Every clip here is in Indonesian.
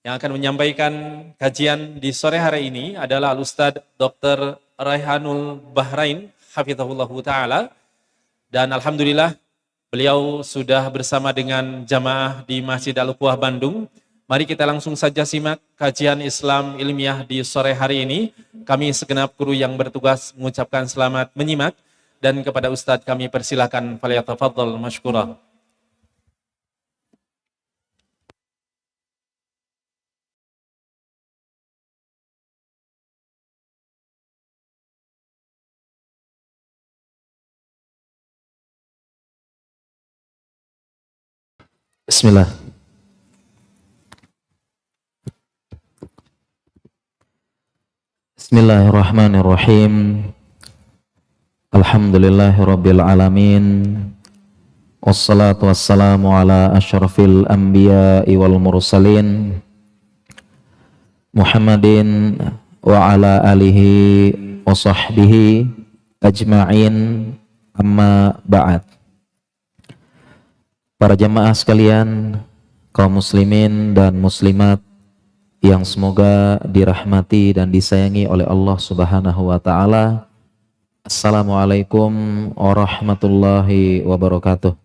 Yang akan menyampaikan kajian di sore hari ini adalah Al-Ustadz Dr. Raihanul Bahrain, hafizahullahu ta'ala. Dan Alhamdulillah, beliau sudah bersama dengan jamaah di Masjid Al-Quwah Bandung. Mari kita langsung saja simak kajian Islam ilmiah di sore hari ini. Kami segenap kru yang bertugas mengucapkan selamat menyimak. Dan kepada Ustadz kami persilakan, falyatafaddal mashkurah. Bismillah. Bismillahirrahmanirrahim. Alhamdulillahirabbil alamin. Wassalatu wassalamu ala asyrafil anbiya'i wal mursalin Muhammadin wa ala alihi wa sahbihi ajma'in, amma ba'd. Para jamaah sekalian, kaum muslimin dan muslimat yang semoga dirahmati dan disayangi oleh Allah Subhanahu wa taala. Assalamualaikum warahmatullahi wabarakatuh.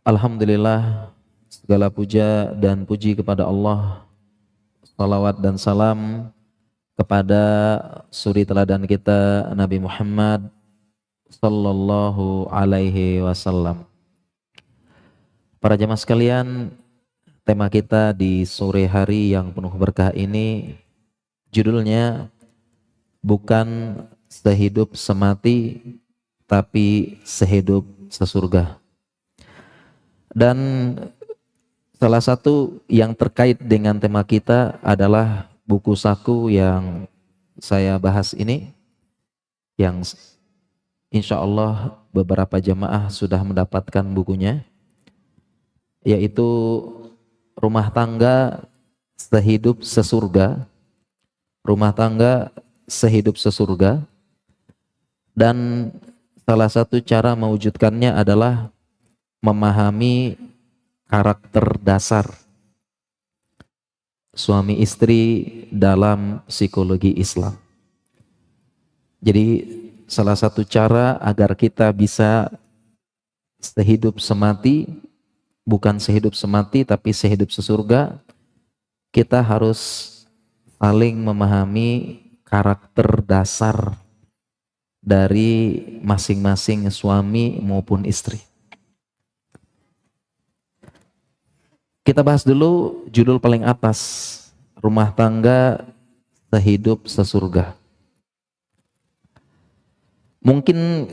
Alhamdulillah, segala puja dan puji kepada Allah. Salawat dan salam kepada suri teladan kita Nabi Muhammad sallallahu alaihi wasallam. Para jamaah sekalian, tema kita di sore hari yang penuh berkah ini judulnya bukan sehidup semati tapi sehidup sesurga. Dan salah satu yang terkait dengan tema kita adalah buku saku yang saya bahas ini, yang insya Allah beberapa jamaah sudah mendapatkan bukunya, yaitu Rumah Tangga Sehidup Sesurga. Rumah Tangga Sehidup Sesurga. Dan salah satu cara mewujudkannya adalah memahami karakter dasar suami istri dalam psikologi Islam. Jadi salah satu cara agar kita bisa sehidup semati, bukan sehidup semati tapi sehidup sesurga, kita harus saling memahami karakter dasar dari masing-masing suami maupun istri. Kita bahas dulu judul paling atas, Rumah Tangga Sehidup Sesurga. Mungkin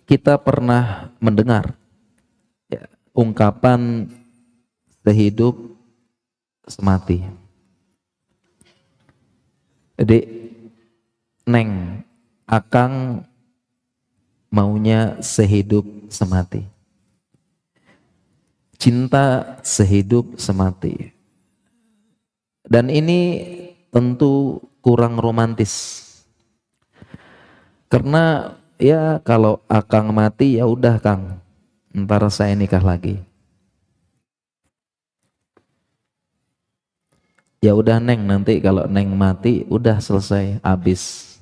kita pernah mendengar ya, ungkapan sehidup semati. Dek, Neng, Akang maunya sehidup semati. Cinta sehidup semati. Dan ini tentu kurang romantis. Karena ya kalau Akang mati ya udah Kang, ntar saya nikah lagi. Ya udah Neng, nanti kalau Neng mati udah selesai, habis.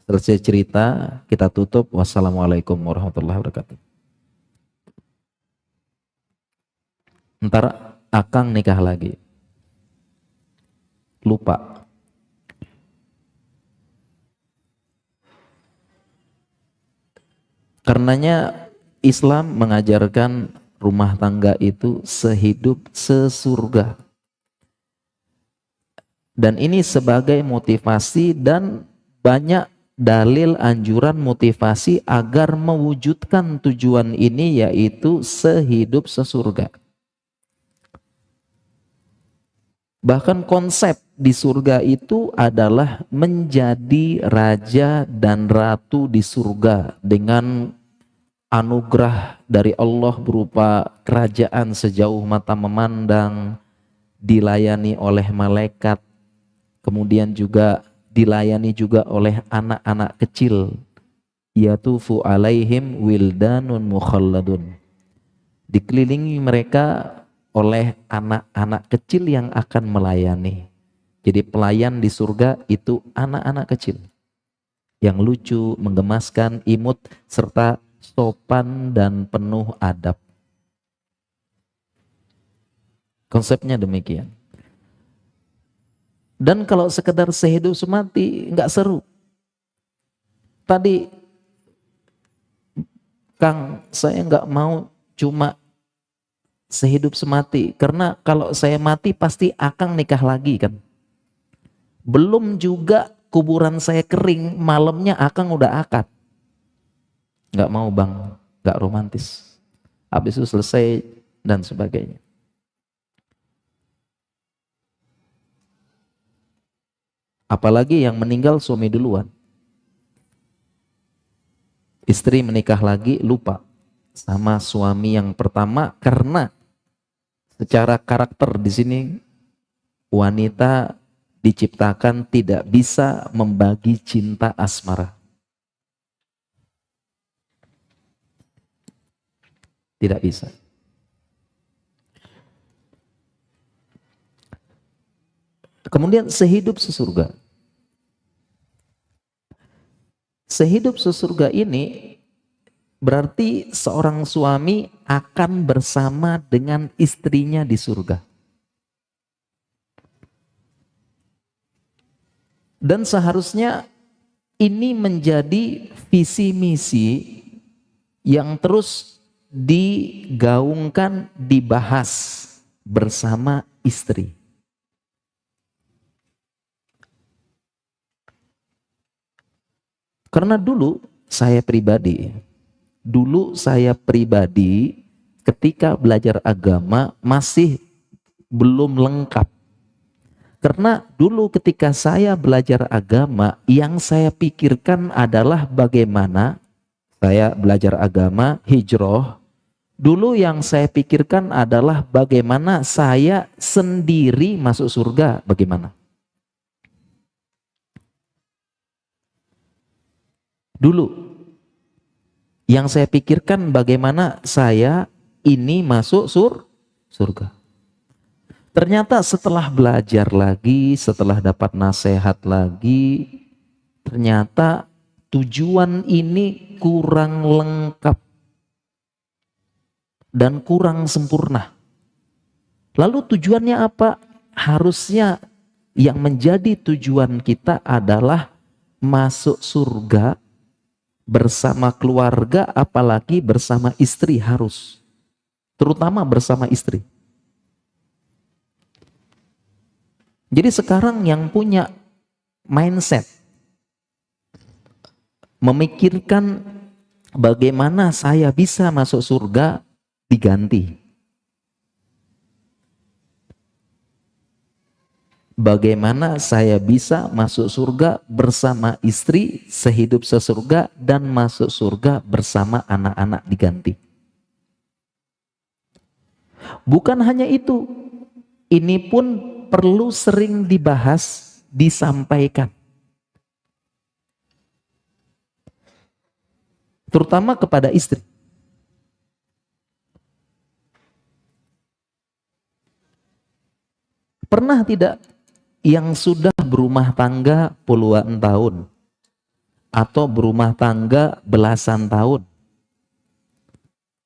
Selesai cerita, kita tutup. Wassalamualaikum warahmatullahi wabarakatuh. Ntar Akang nikah lagi. Lupa. Karenanya Islam mengajarkan rumah tangga itu sehidup sesurga. Dan ini sebagai motivasi dan banyak dalil anjuran motivasi agar mewujudkan tujuan ini, yaitu sehidup sesurga. Bahkan konsep di surga itu adalah menjadi raja dan ratu di surga dengan anugerah dari Allah berupa kerajaan sejauh mata memandang, dilayani oleh malaikat, kemudian juga dilayani juga oleh anak-anak kecil, yatufu alaihim wildanun mukhalladun. Dikelilingi mereka oleh anak-anak kecil yang akan melayani. Jadi pelayan di surga itu anak-anak kecil yang lucu, menggemaskan, imut, serta sopan dan penuh adab. Konsepnya demikian. Dan kalau sekedar sehidup semati nggak seru. Tadi Kang, saya nggak mau cuma sehidup semati, karena kalau saya mati pasti Akang nikah lagi kan. Belum juga kuburan saya kering, malamnya Akang udah akad. Nggak mau Bang, nggak romantis. Habis itu selesai dan sebagainya. Apalagi yang meninggal suami duluan. Istri menikah lagi lupa sama suami yang pertama, karena secara karakter di sini wanita diciptakan tidak bisa membagi cinta asmara. Tidak bisa. Kemudian sehidup sesurga. Sehidup sesurga ini berarti seorang suami akan bersama dengan istrinya di surga. Dan seharusnya ini menjadi visi misi yang terus digaungkan, dibahas bersama istri. Karena dulu saya pribadi ketika belajar agama masih belum lengkap. Karena dulu ketika saya belajar agama, yang saya pikirkan adalah bagaimana saya belajar agama, hijrah. Dulu yang saya pikirkan adalah bagaimana saya sendiri masuk surga, bagaimana. Dulu yang saya pikirkan bagaimana saya ini masuk surga. Ternyata setelah belajar lagi, setelah dapat nasihat lagi, ternyata tujuan ini kurang lengkap dan kurang sempurna. Lalu tujuannya apa? Harusnya yang menjadi tujuan kita adalah masuk surga bersama keluarga, apalagi bersama istri harus. Terutama bersama istri. Jadi sekarang yang punya mindset memikirkan bagaimana saya bisa masuk surga diganti. Bagaimana saya bisa masuk surga bersama istri, sehidup sesurga, dan masuk surga bersama anak-anak diganti. Bukan hanya itu, ini pun perlu sering dibahas, disampaikan. Terutama kepada istri. Pernah tidak yang sudah berumah tangga puluhan tahun atau berumah tangga belasan tahun,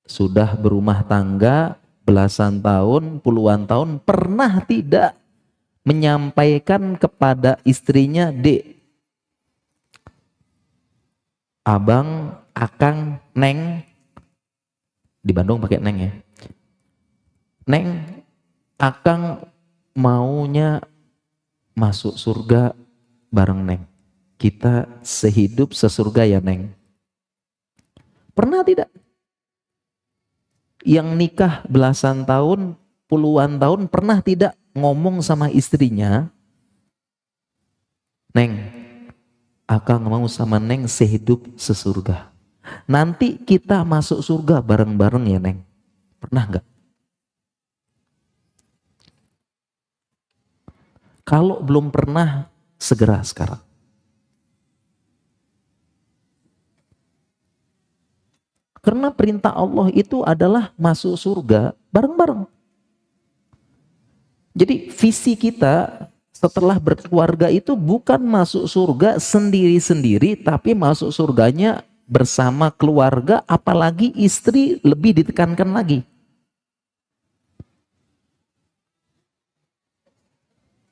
sudah berumah tangga belasan tahun, puluhan tahun, pernah tidak menyampaikan kepada istrinya, Dek, Abang, Akang, Neng, di Bandung pakai Neng ya, Neng, Akang maunya masuk surga bareng Neng. Kita sehidup sesurga ya Neng. Pernah tidak? Yang nikah belasan tahun, puluhan tahun, pernah tidak ngomong sama istrinya, Neng, Akang mau sama Neng sehidup sesurga. Nanti kita masuk surga bareng-bareng ya Neng. Pernah enggak? Kalau belum pernah, segera sekarang. Karena perintah Allah itu adalah masuk surga bareng-bareng. Jadi visi kita setelah berkeluarga itu bukan masuk surga sendiri-sendiri, tapi masuk surganya bersama keluarga, apalagi istri lebih ditekankan lagi.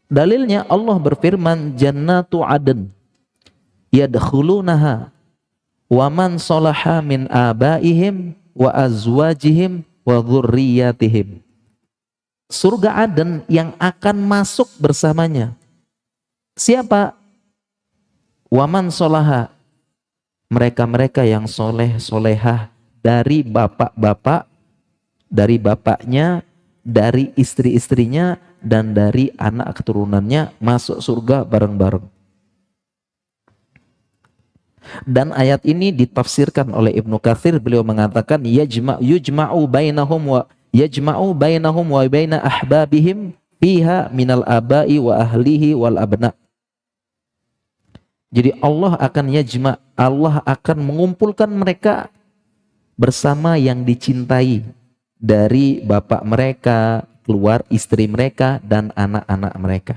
Dalilnya Allah berfirman, jannatu adn yadkhulunaha wa man salaha min abaihim wa azwajihim wa dzurriyyatihim. Surga Aden yang akan masuk bersamanya. Siapa? Waman solaha. Mereka-mereka yang soleh solehah dari bapak-bapak, dari bapaknya, dari istri-istrinya, dan dari anak keturunannya masuk surga bareng-bareng. Dan ayat ini ditafsirkan oleh Ibnu Katsir, beliau mengatakan yujma'u bainahum wa baina ahbabihim fiha minal abai wa ahlihi wal abna. Jadi Allah akan mengumpulkan mereka bersama yang dicintai dari bapak mereka, keluar istri mereka, dan anak-anak mereka.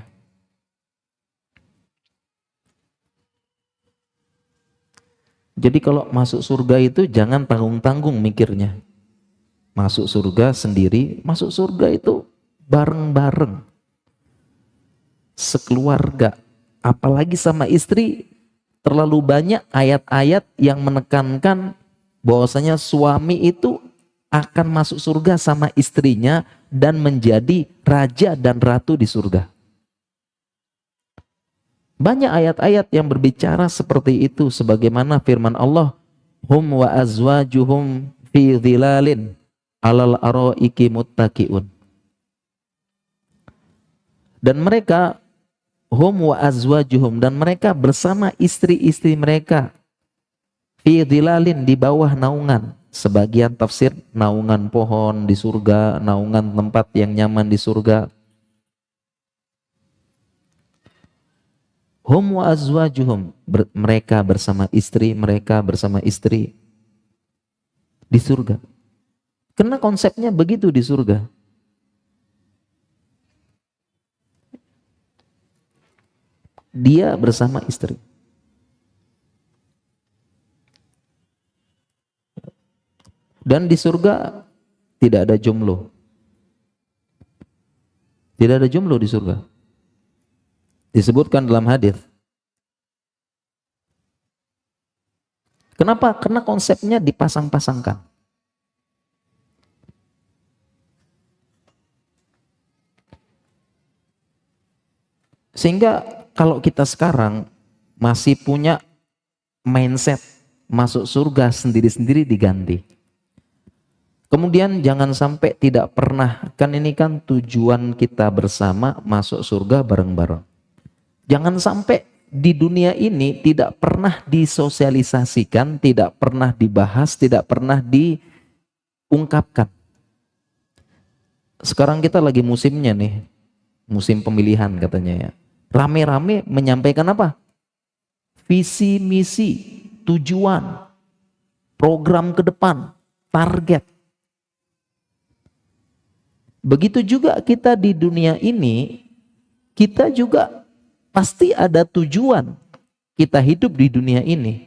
Jadi kalau masuk surga itu jangan tanggung-tanggung mikirnya. Masuk surga sendiri, masuk surga itu bareng-bareng. Sekeluarga, apalagi sama istri, terlalu banyak ayat-ayat yang menekankan bahwasanya suami itu akan masuk surga sama istrinya dan menjadi raja dan ratu di surga. Banyak ayat-ayat yang berbicara seperti itu, sebagaimana firman Allah, hum wa azwajuhum fi dhilalin alal araiki muttaqiun. Dan mereka hum wa azwajuhum, dan mereka bersama istri-istri mereka fi dhilalin, di bawah naungan. Sebagian tafsir naungan pohon di surga, naungan tempat yang nyaman di surga. Hum wa azwajuhum, mereka bersama istri, mereka bersama istri di surga. Karena konsepnya begitu di surga. Dia bersama istri. Dan di surga tidak ada jomblo. Tidak ada jomblo di surga. Disebutkan dalam hadis. Kenapa? Karena konsepnya dipasang-pasangkan. Sehingga kalau kita sekarang masih punya mindset masuk surga sendiri-sendiri diganti. Kemudian jangan sampai tidak pernah, kan ini kan tujuan kita bersama masuk surga bareng-bareng. Jangan sampai di dunia ini tidak pernah disosialisasikan, tidak pernah dibahas, tidak pernah diungkapkan. Sekarang kita lagi musimnya nih, musim pemilihan katanya ya. Rame-rame menyampaikan apa? Visi, misi, tujuan, program ke depan, target. Begitu juga kita di dunia ini, kita juga pasti ada tujuan kita hidup di dunia ini.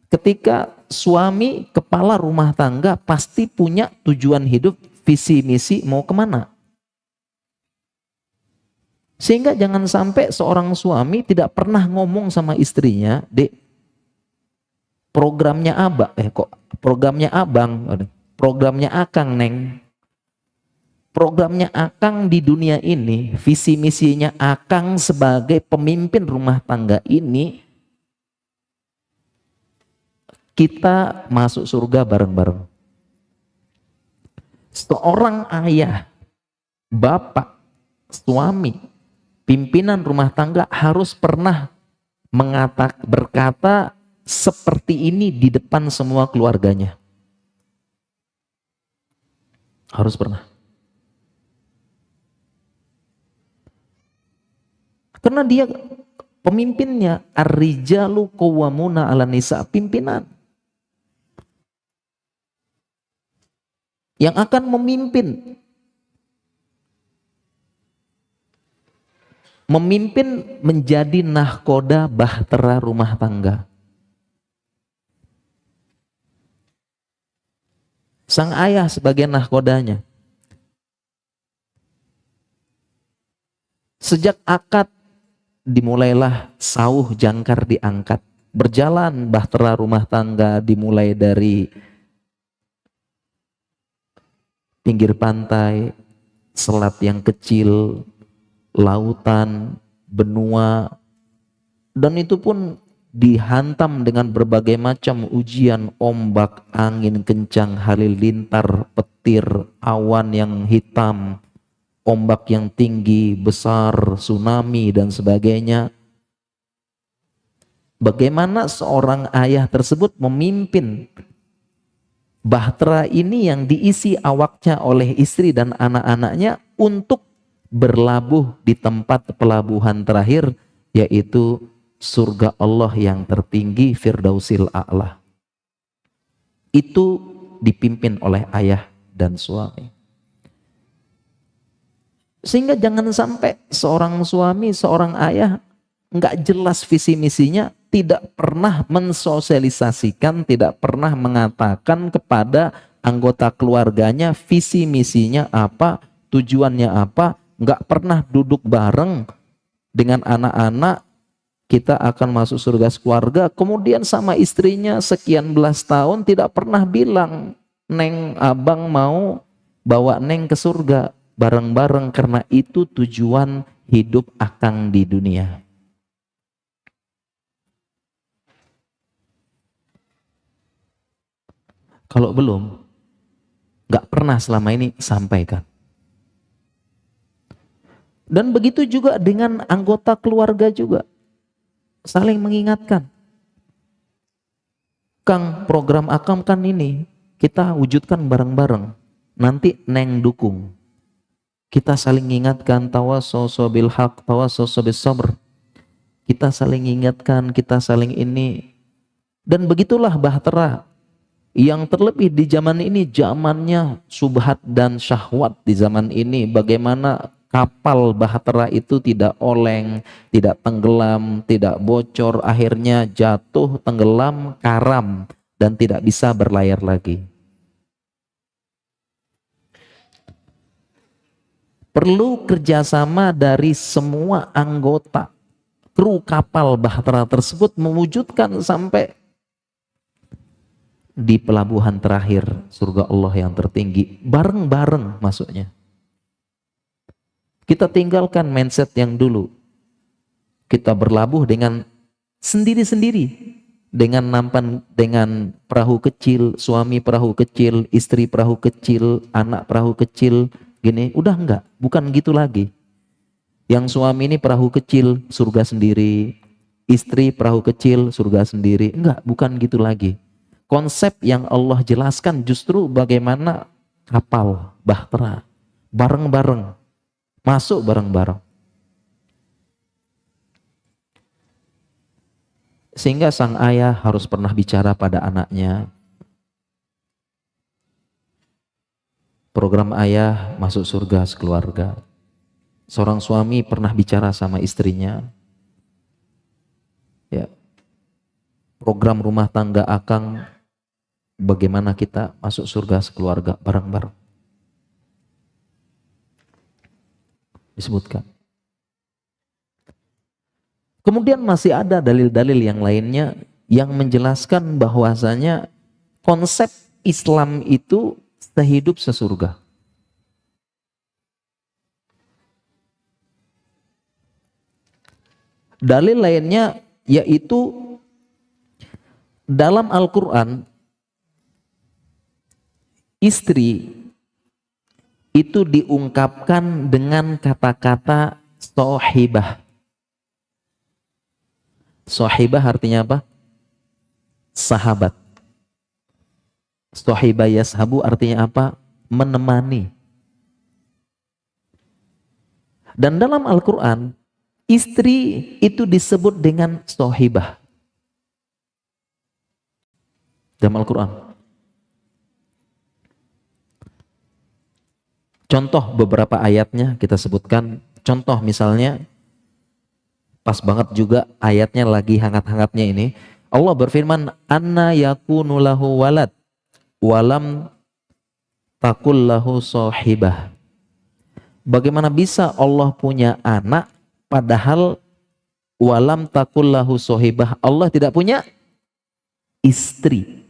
Ketika suami, kepala rumah tangga pasti punya tujuan hidup, visi, misi, mau kemana. Sehingga jangan sampai seorang suami tidak pernah ngomong sama istrinya, Dek, programnya programnya abang, programnya akang neng, programnya akang di dunia ini, visi misinya akang sebagai pemimpin rumah tangga ini, kita masuk surga bareng-bareng. Seorang ayah, bapak, suami, pimpinan rumah tangga harus pernah berkata seperti ini di depan semua keluarganya. Harus pernah. Karena dia pemimpinnya, ar-rijalu qawwamuna 'alan nisa, pimpinan. Yang akan memimpin memimpin menjadi nahkoda bahtera rumah tangga. Sang ayah sebagai nahkodanya. Sejak akad dimulailah sauh jangkar diangkat. Berjalan bahtera rumah tangga dimulai dari pinggir pantai, selat yang kecil, lautan, benua, dan itu pun dihantam dengan berbagai macam ujian, ombak, angin kencang, halilintar, petir, awan yang hitam, ombak yang tinggi, besar, tsunami dan sebagainya. Bagaimana seorang ayah tersebut memimpin bahtera ini yang diisi awaknya oleh istri dan anak-anaknya untuk berlabuh di tempat pelabuhan terakhir, yaitu surga Allah yang tertinggi, Firdausil A'la. Itu dipimpin oleh ayah dan suami. Sehingga jangan sampai seorang suami, seorang ayah nggak jelas visi misinya, tidak pernah mensosialisasikan, tidak pernah mengatakan kepada anggota keluarganya visi misinya apa, tujuannya apa, nggak pernah duduk bareng dengan anak-anak, kita akan masuk surga sekeluarga, kemudian sama istrinya sekian belas tahun tidak pernah bilang, Neng, abang mau bawa Neng ke surga bareng-bareng, karena itu tujuan hidup akang di dunia. Kalau belum, nggak pernah selama ini sampaikan. Dan begitu juga dengan anggota keluarga juga. Saling mengingatkan. Kang, program akam kan ini, kita wujudkan bareng-bareng. Nanti Neng dukung. Kita saling ingatkan, tawassaw bil haq, tawassaw bis sabr. Kita saling ingatkan, kita saling ini. Dan begitulah bahtera. Yang terlebih di zaman ini, zamannya subhat dan syahwat di zaman ini. Bagaimana kapal bahtera itu tidak oleng, tidak tenggelam, tidak bocor, akhirnya jatuh, tenggelam, karam, dan tidak bisa berlayar lagi. Perlu kerjasama dari semua anggota kru kapal bahtera tersebut mewujudkan sampai di pelabuhan terakhir surga Allah yang tertinggi, bareng-bareng masuknya. Kita tinggalkan mindset yang dulu. Kita berlabuh dengan sendiri-sendiri, dengan nampan, dengan perahu kecil, suami perahu kecil, istri perahu kecil, anak perahu kecil, gini, udah enggak, bukan gitu lagi. Yang suami ini perahu kecil, surga sendiri, istri perahu kecil, surga sendiri, enggak, bukan gitu lagi. Konsep yang Allah jelaskan justru bagaimana kapal bahtera bareng-bareng, masuk bareng-bareng. Sehingga sang ayah harus pernah bicara pada anaknya. Program ayah masuk surga sekeluarga. Seorang suami pernah bicara sama istrinya. Ya. Program rumah tangga akang, bagaimana kita masuk surga sekeluarga bareng-bareng. Disebutkan. Kemudian masih ada dalil-dalil yang lainnya yang menjelaskan bahwasanya konsep Islam itu sehidup sesurga. Dalil lainnya yaitu dalam Al-Quran, istri itu diungkapkan dengan kata-kata sohibah. Sohibah artinya apa? Sahabat. Sohibah yashabu artinya apa? Menemani. Dan dalam Al-Quran, istri itu disebut dengan sohibah. Dalam Al-Quran. Contoh beberapa ayatnya kita sebutkan. Contoh misalnya Pas banget juga ayatnya lagi hangat-hangatnya ini. Allah berfirman, "Anna yakunu lahu walad walam takul lahu sahibah." Bagaimana bisa Allah punya anak padahal walam takul lahu sahibah, Allah tidak punya istri.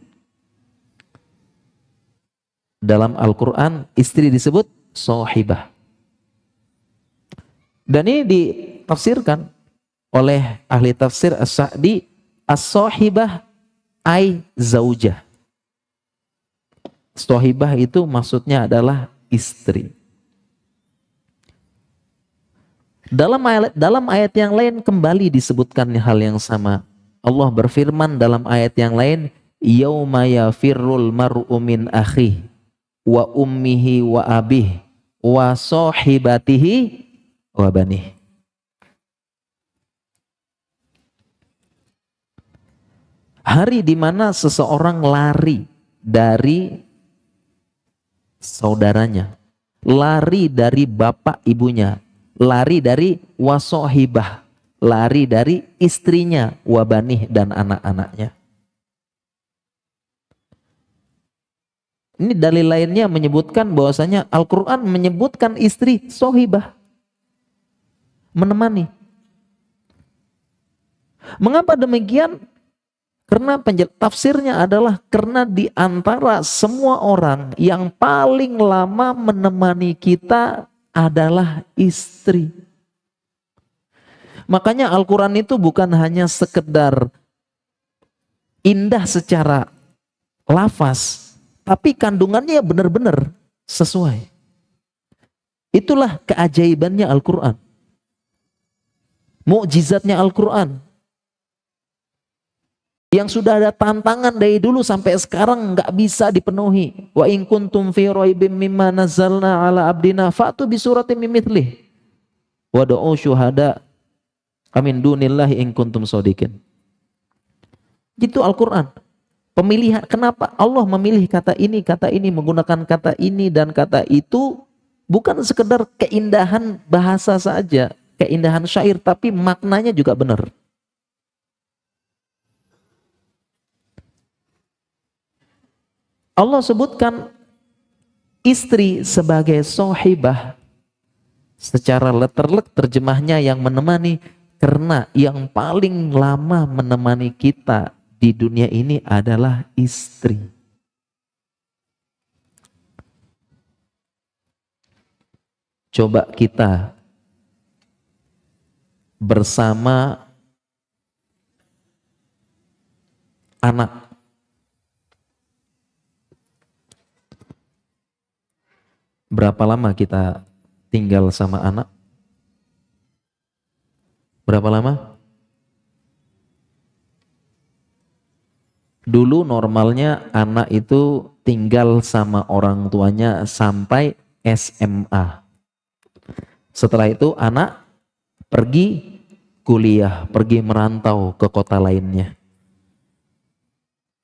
Dalam Al-Quran istri disebut sahibah. Dan ini ditafsirkan oleh ahli tafsir As-Sa'di, as-sahibah ay zaujah. Sahibah itu maksudnya adalah istri. Dalam ayat yang lain kembali disebutkan hal yang sama. Allah berfirman dalam ayat yang lain, yauma yafirrul mar'u min akhihi wa ummihi wa abihi wa sahibatihi wa banih. Hari di mana seseorang lari dari saudaranya, lari dari bapak ibunya, lari dari wasohibah, lari dari istrinya, wabanih dan anak-anaknya. Ini dalil lainnya menyebutkan bahwasanya Al-Quran menyebutkan istri sohibah, menemani. Mengapa demikian? Karena tafsirnya adalah karena di antara semua orang yang paling lama menemani kita adalah istri. Makanya Al-Quran itu bukan hanya sekedar indah secara lafaz, tapi kandungannya benar-benar sesuai. Itulah keajaibannya Al-Quran. Mukjizatnya Al-Quran. Yang sudah ada tantangan dari dulu sampai sekarang nggak bisa dipenuhi. Wa in kuntum fi raibim mimma nazzalna ala abdina fa'tu bi suratin min mithlih wa da'u syuhada amin dunillahi in kuntum shodiqin. Itu Al-Quran. Pemilihan, kenapa Allah memilih kata ini, menggunakan kata ini dan kata itu bukan sekedar keindahan bahasa saja, keindahan syair, tapi maknanya juga benar. Allah sebutkan istri sebagai sohibah. Secara letterlek terjemahnya yang menemani, karena yang paling lama menemani kita di dunia ini adalah istri. Coba kita bersama anak. Berapa lama kita tinggal sama anak? Berapa lama? Dulu normalnya anak itu tinggal sama orang tuanya sampai SMA. Setelah itu anak pergi kuliah, pergi merantau ke kota lainnya.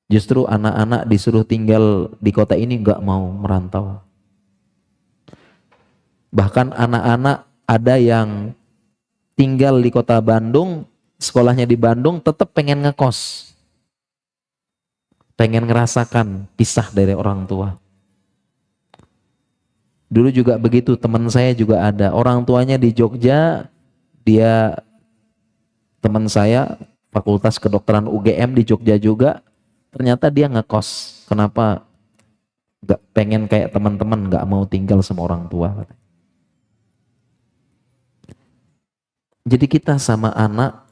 Justru anak-anak disuruh tinggal di kota ini nggak mau merantau. Bahkan anak-anak ada yang tinggal di kota Bandung, sekolahnya di Bandung, tetap pengen ngekos. Pengen ngerasakan pisah dari orang tua. Dulu juga begitu, teman saya juga ada. Orang tuanya di Jogja, dia teman saya, Fakultas Kedokteran UGM di Jogja juga, ternyata dia ngekos. Kenapa? Gak pengen kayak teman-teman, gak mau tinggal sama orang tua. Jadi kita sama anak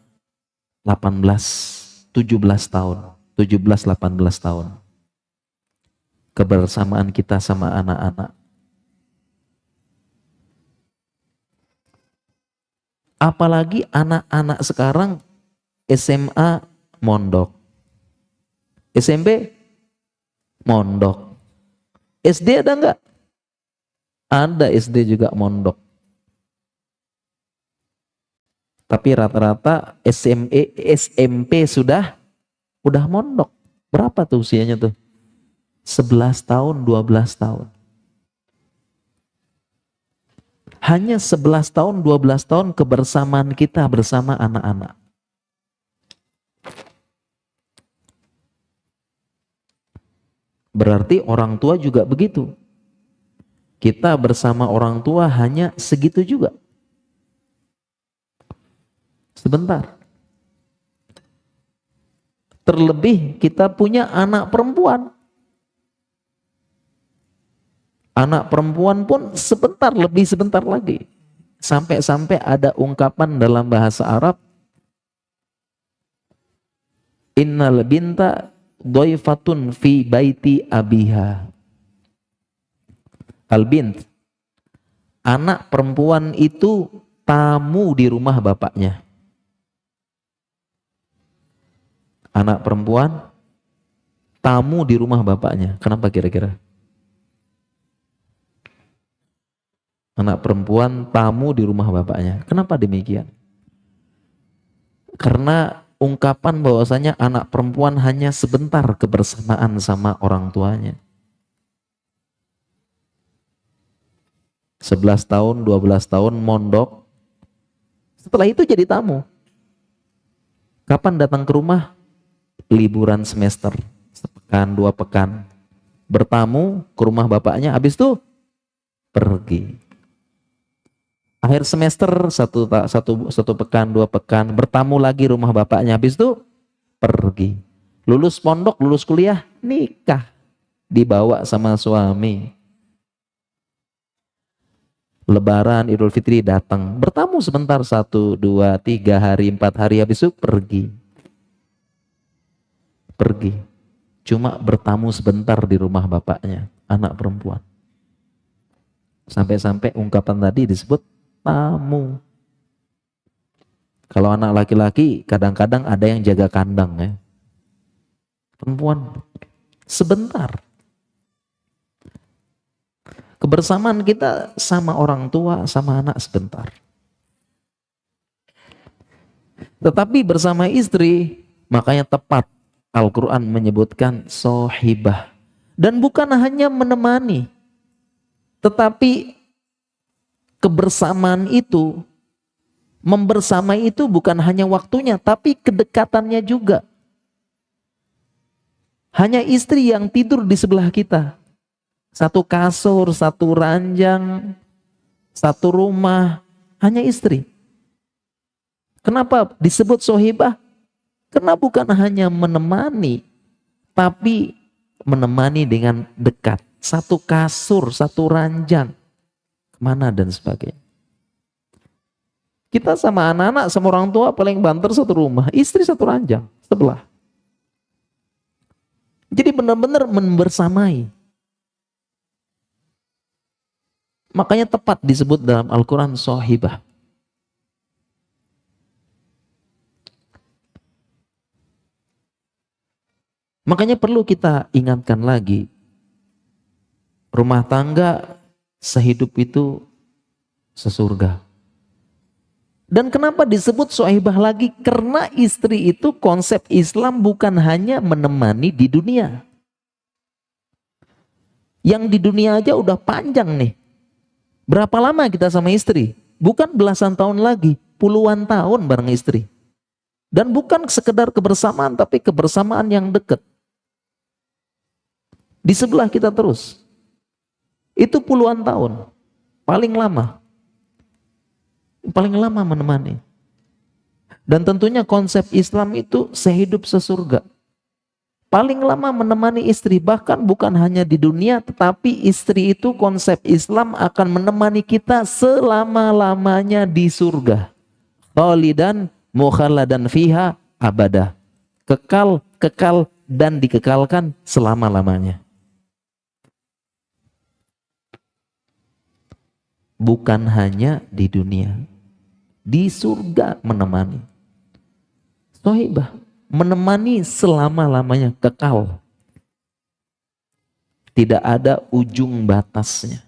18, 17 tahun, 17-18 tahun. Kebersamaan kita sama anak-anak. Apalagi anak-anak sekarang SMA mondok. SMP mondok. SD ada enggak? Ada SD juga mondok. Tapi rata-rata SMP sudah mondok. Berapa tuh usianya tuh? 11 tahun, 12 tahun. hanya 11 tahun, 12 tahun kebersamaan kita bersama anak-anak. Berarti orang tua juga begitu. Kita bersama orang tua hanya segitu juga. Sebentar. Terlebih kita punya anak perempuan. Anak perempuan pun sebentar, lebih sebentar lagi. Sampai-sampai ada ungkapan dalam bahasa Arab, innal binta dhaifatun fi baiti abiha. Al-bint, anak perempuan itu tamu di rumah bapaknya. Anak perempuan tamu di rumah bapaknya. Kenapa kira-kira? Anak perempuan tamu di rumah bapaknya. Kenapa demikian? Karena ungkapan bahwasanya anak perempuan hanya sebentar kebersamaan sama orang tuanya. 11 tahun, 12 tahun mondok. Setelah itu jadi tamu. Kapan datang ke rumah? Liburan semester. Sepekan, 2 pekan. Bertamu ke rumah bapaknya, habis itu pergi. Akhir semester, satu pekan, 2 pekan. Bertamu lagi rumah bapaknya, habis itu pergi. Lulus pondok, lulus kuliah, nikah. Dibawa sama suami. Lebaran, Idul Fitri datang, bertamu sebentar 1, 2, 3 hari, 4 hari, habis itu pergi. Pergi. Cuma bertamu sebentar di rumah bapaknya, anak perempuan. Sampai-sampai ungkapan tadi disebut tamu. Kalau anak laki-laki kadang-kadang ada yang jaga kandang ya. Perempuan sebentar. Kebersamaan kita sama orang tua, sama anak sebentar. Tetapi bersama istri, makanya tepat Al-Quran menyebutkan sohibah. Dan bukan hanya menemani, tetapi kebersamaan itu, membersamai itu bukan hanya waktunya, tapi kedekatannya juga. Hanya istri yang tidur di sebelah kita. Satu kasur, satu ranjang, satu rumah, hanya istri. Kenapa disebut sohibah? Karena bukan hanya menemani, tapi menemani dengan dekat. Satu kasur, satu ranjang, kemana dan sebagainya. Kita sama anak-anak, sama orang tua paling banter satu rumah, istri satu ranjang, sebelah. Jadi benar-benar membersamai. Makanya tepat disebut dalam Al-Quran sohibah. Makanya perlu kita ingatkan lagi, rumah tangga sehidup itu sesurga. Dan kenapa disebut sohibah lagi? Karena istri itu konsep Islam bukan hanya menemani di dunia. Yang di dunia aja udah panjang nih. Berapa lama kita sama istri? Bukan belasan tahun lagi, puluhan tahun bareng istri. Dan bukan sekedar kebersamaan, tapi kebersamaan yang dekat. Di sebelah kita terus. Itu puluhan tahun. Paling lama. Paling lama menemani. Dan tentunya konsep Islam itu sehidup sesurga. Paling lama menemani istri, bahkan bukan hanya di dunia, tetapi istri itu konsep Islam akan menemani kita selama-lamanya di surga. Khalidan mukhalladan fiha abada. Kekal, kekal, dan dikekalkan selama-lamanya. Bukan hanya di dunia, di surga menemani. Sohibah. Menemani selama-lamanya, kekal. Tidak ada ujung batasnya.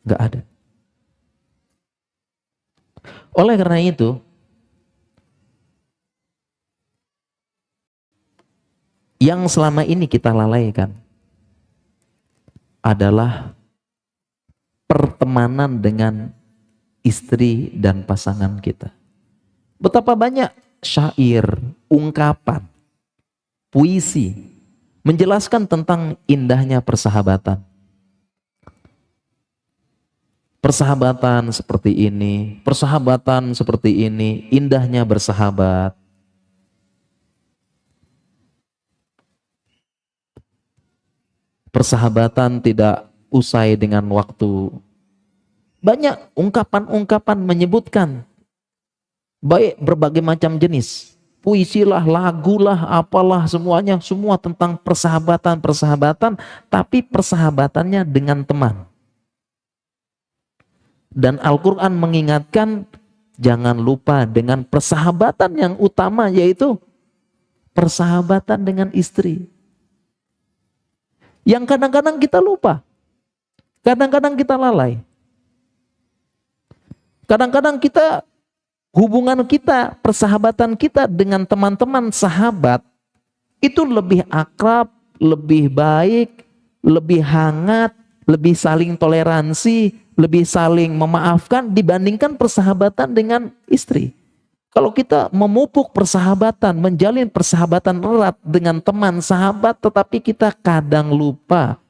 Gak ada. Oleh karena itu, yang selama ini kita lalaikan adalah pertemanan dengan istri dan pasangan kita. Betapa banyak syair, ungkapan, puisi menjelaskan tentang indahnya persahabatan. Persahabatan seperti ini, persahabatan seperti ini, indahnya bersahabat. Persahabatan tidak usai dengan waktu. Banyak ungkapan-ungkapan menyebutkan baik berbagai macam jenis. Puisi lah, lagu lah, apalah semuanya, semua tentang persahabatan, tapi persahabatannya dengan teman. Dan Al-Quran mengingatkan jangan lupa dengan persahabatan yang utama, yaitu persahabatan dengan istri. Yang kadang-kadang kita lupa, kadang-kadang kita lalai. Kadang-kadang kita, hubungan kita, persahabatan kita dengan teman-teman sahabat itu lebih akrab, lebih baik, lebih hangat, lebih saling toleransi, lebih saling memaafkan dibandingkan persahabatan dengan istri. Kalau kita memupuk persahabatan, menjalin persahabatan erat dengan teman sahabat, tetapi kita kadang lupa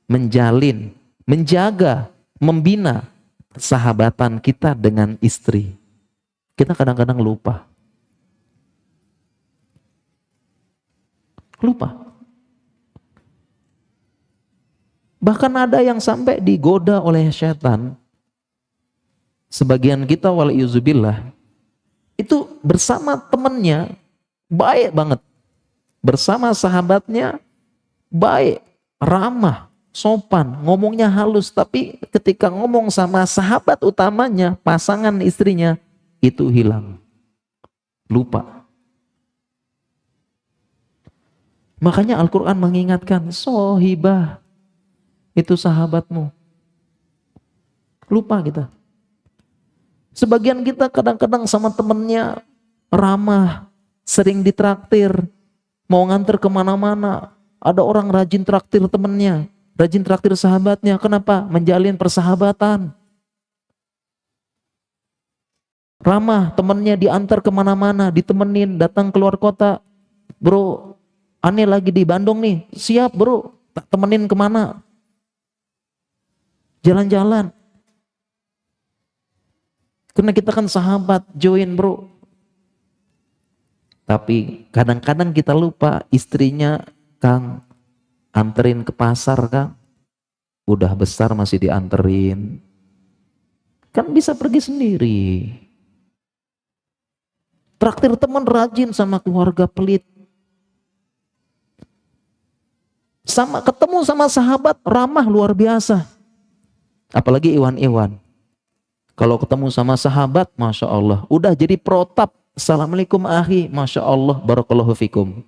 menjalin, menjaga, membina persahabatan kita dengan istri. Kita kadang-kadang lupa. Bahkan ada yang sampai digoda oleh setan. Sebagian kita waliyuzubillah itu bersama temannya baik banget. Bersama sahabatnya baik, ramah, sopan, ngomongnya halus. Tapi ketika ngomong sama sahabat utamanya, pasangan istrinya, itu hilang. Lupa. Makanya Al-Quran mengingatkan, sohibah, itu sahabatmu. Lupa kita. Sebagian kita kadang-kadang sama temennya ramah, sering ditraktir, mau nganter kemana-mana. Ada orang rajin traktir temennya, rajin traktir sahabatnya. Kenapa? Menjalin persahabatan. Ramah, temennya diantar kemana-mana, ditemenin, datang keluar kota. Bro, aneh lagi di Bandung nih, siap bro, tak temenin kemana? Jalan-jalan. Karena kita kan sahabat, join bro. Tapi kadang-kadang kita lupa istrinya, Kang, anterin ke pasar Kang. Udah besar masih dianterin. Kan bisa pergi sendiri. Traktir teman rajin sama keluarga pelit. Sama ketemu sama sahabat ramah luar biasa. Apalagi Iwan-Iwan. Kalau ketemu sama sahabat, Masya Allah, udah jadi protap. Assalamualaikum akhi, Masya Allah, barakallahu fikum.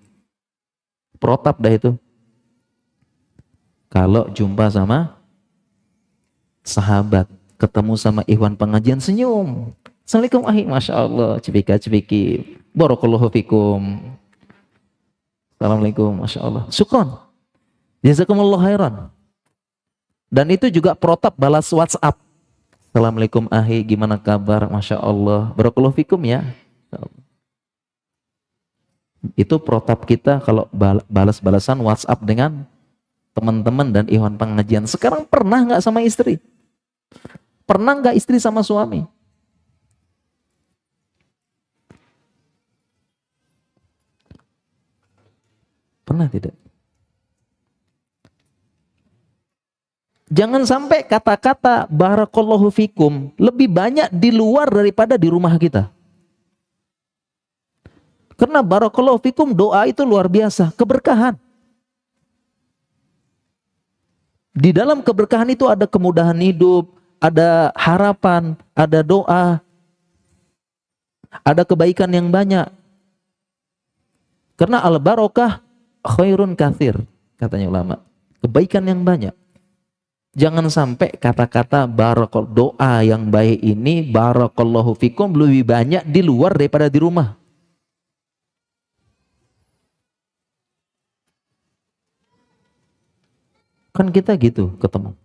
Protap dah itu. Kalau jumpa sama sahabat, ketemu sama Iwan pengajian, senyum. Assalamualaikum akhi, Masya Allah, cipika-cipiki, barakallahu fikum. Assalamualaikum, Masya Allah. Syukron. Jazakumullah khairan. Dan itu juga protap balas WhatsApp. Assalamualaikum ahi, gimana kabar? Masya Allah, barakallahu fikum ya. Itu protap kita kalau balas-balasan WhatsApp dengan teman-teman dan ikhwan pengajian. Sekarang pernah nggak sama istri? Pernah nggak istri sama suami? Pernah tidak? Jangan sampai kata-kata barakallahu fikum lebih banyak di luar daripada di rumah kita. Karena barakallahu fikum doa itu luar biasa, keberkahan. Di dalam keberkahan itu ada kemudahan hidup, ada harapan, ada doa, ada kebaikan yang banyak. Karena al-barokah khairun katsir, katanya ulama. Kebaikan yang banyak. Jangan sampai kata-kata doa yang baik ini barakallahu fikum lebih banyak di luar daripada di rumah. Kan kita gitu ketemu.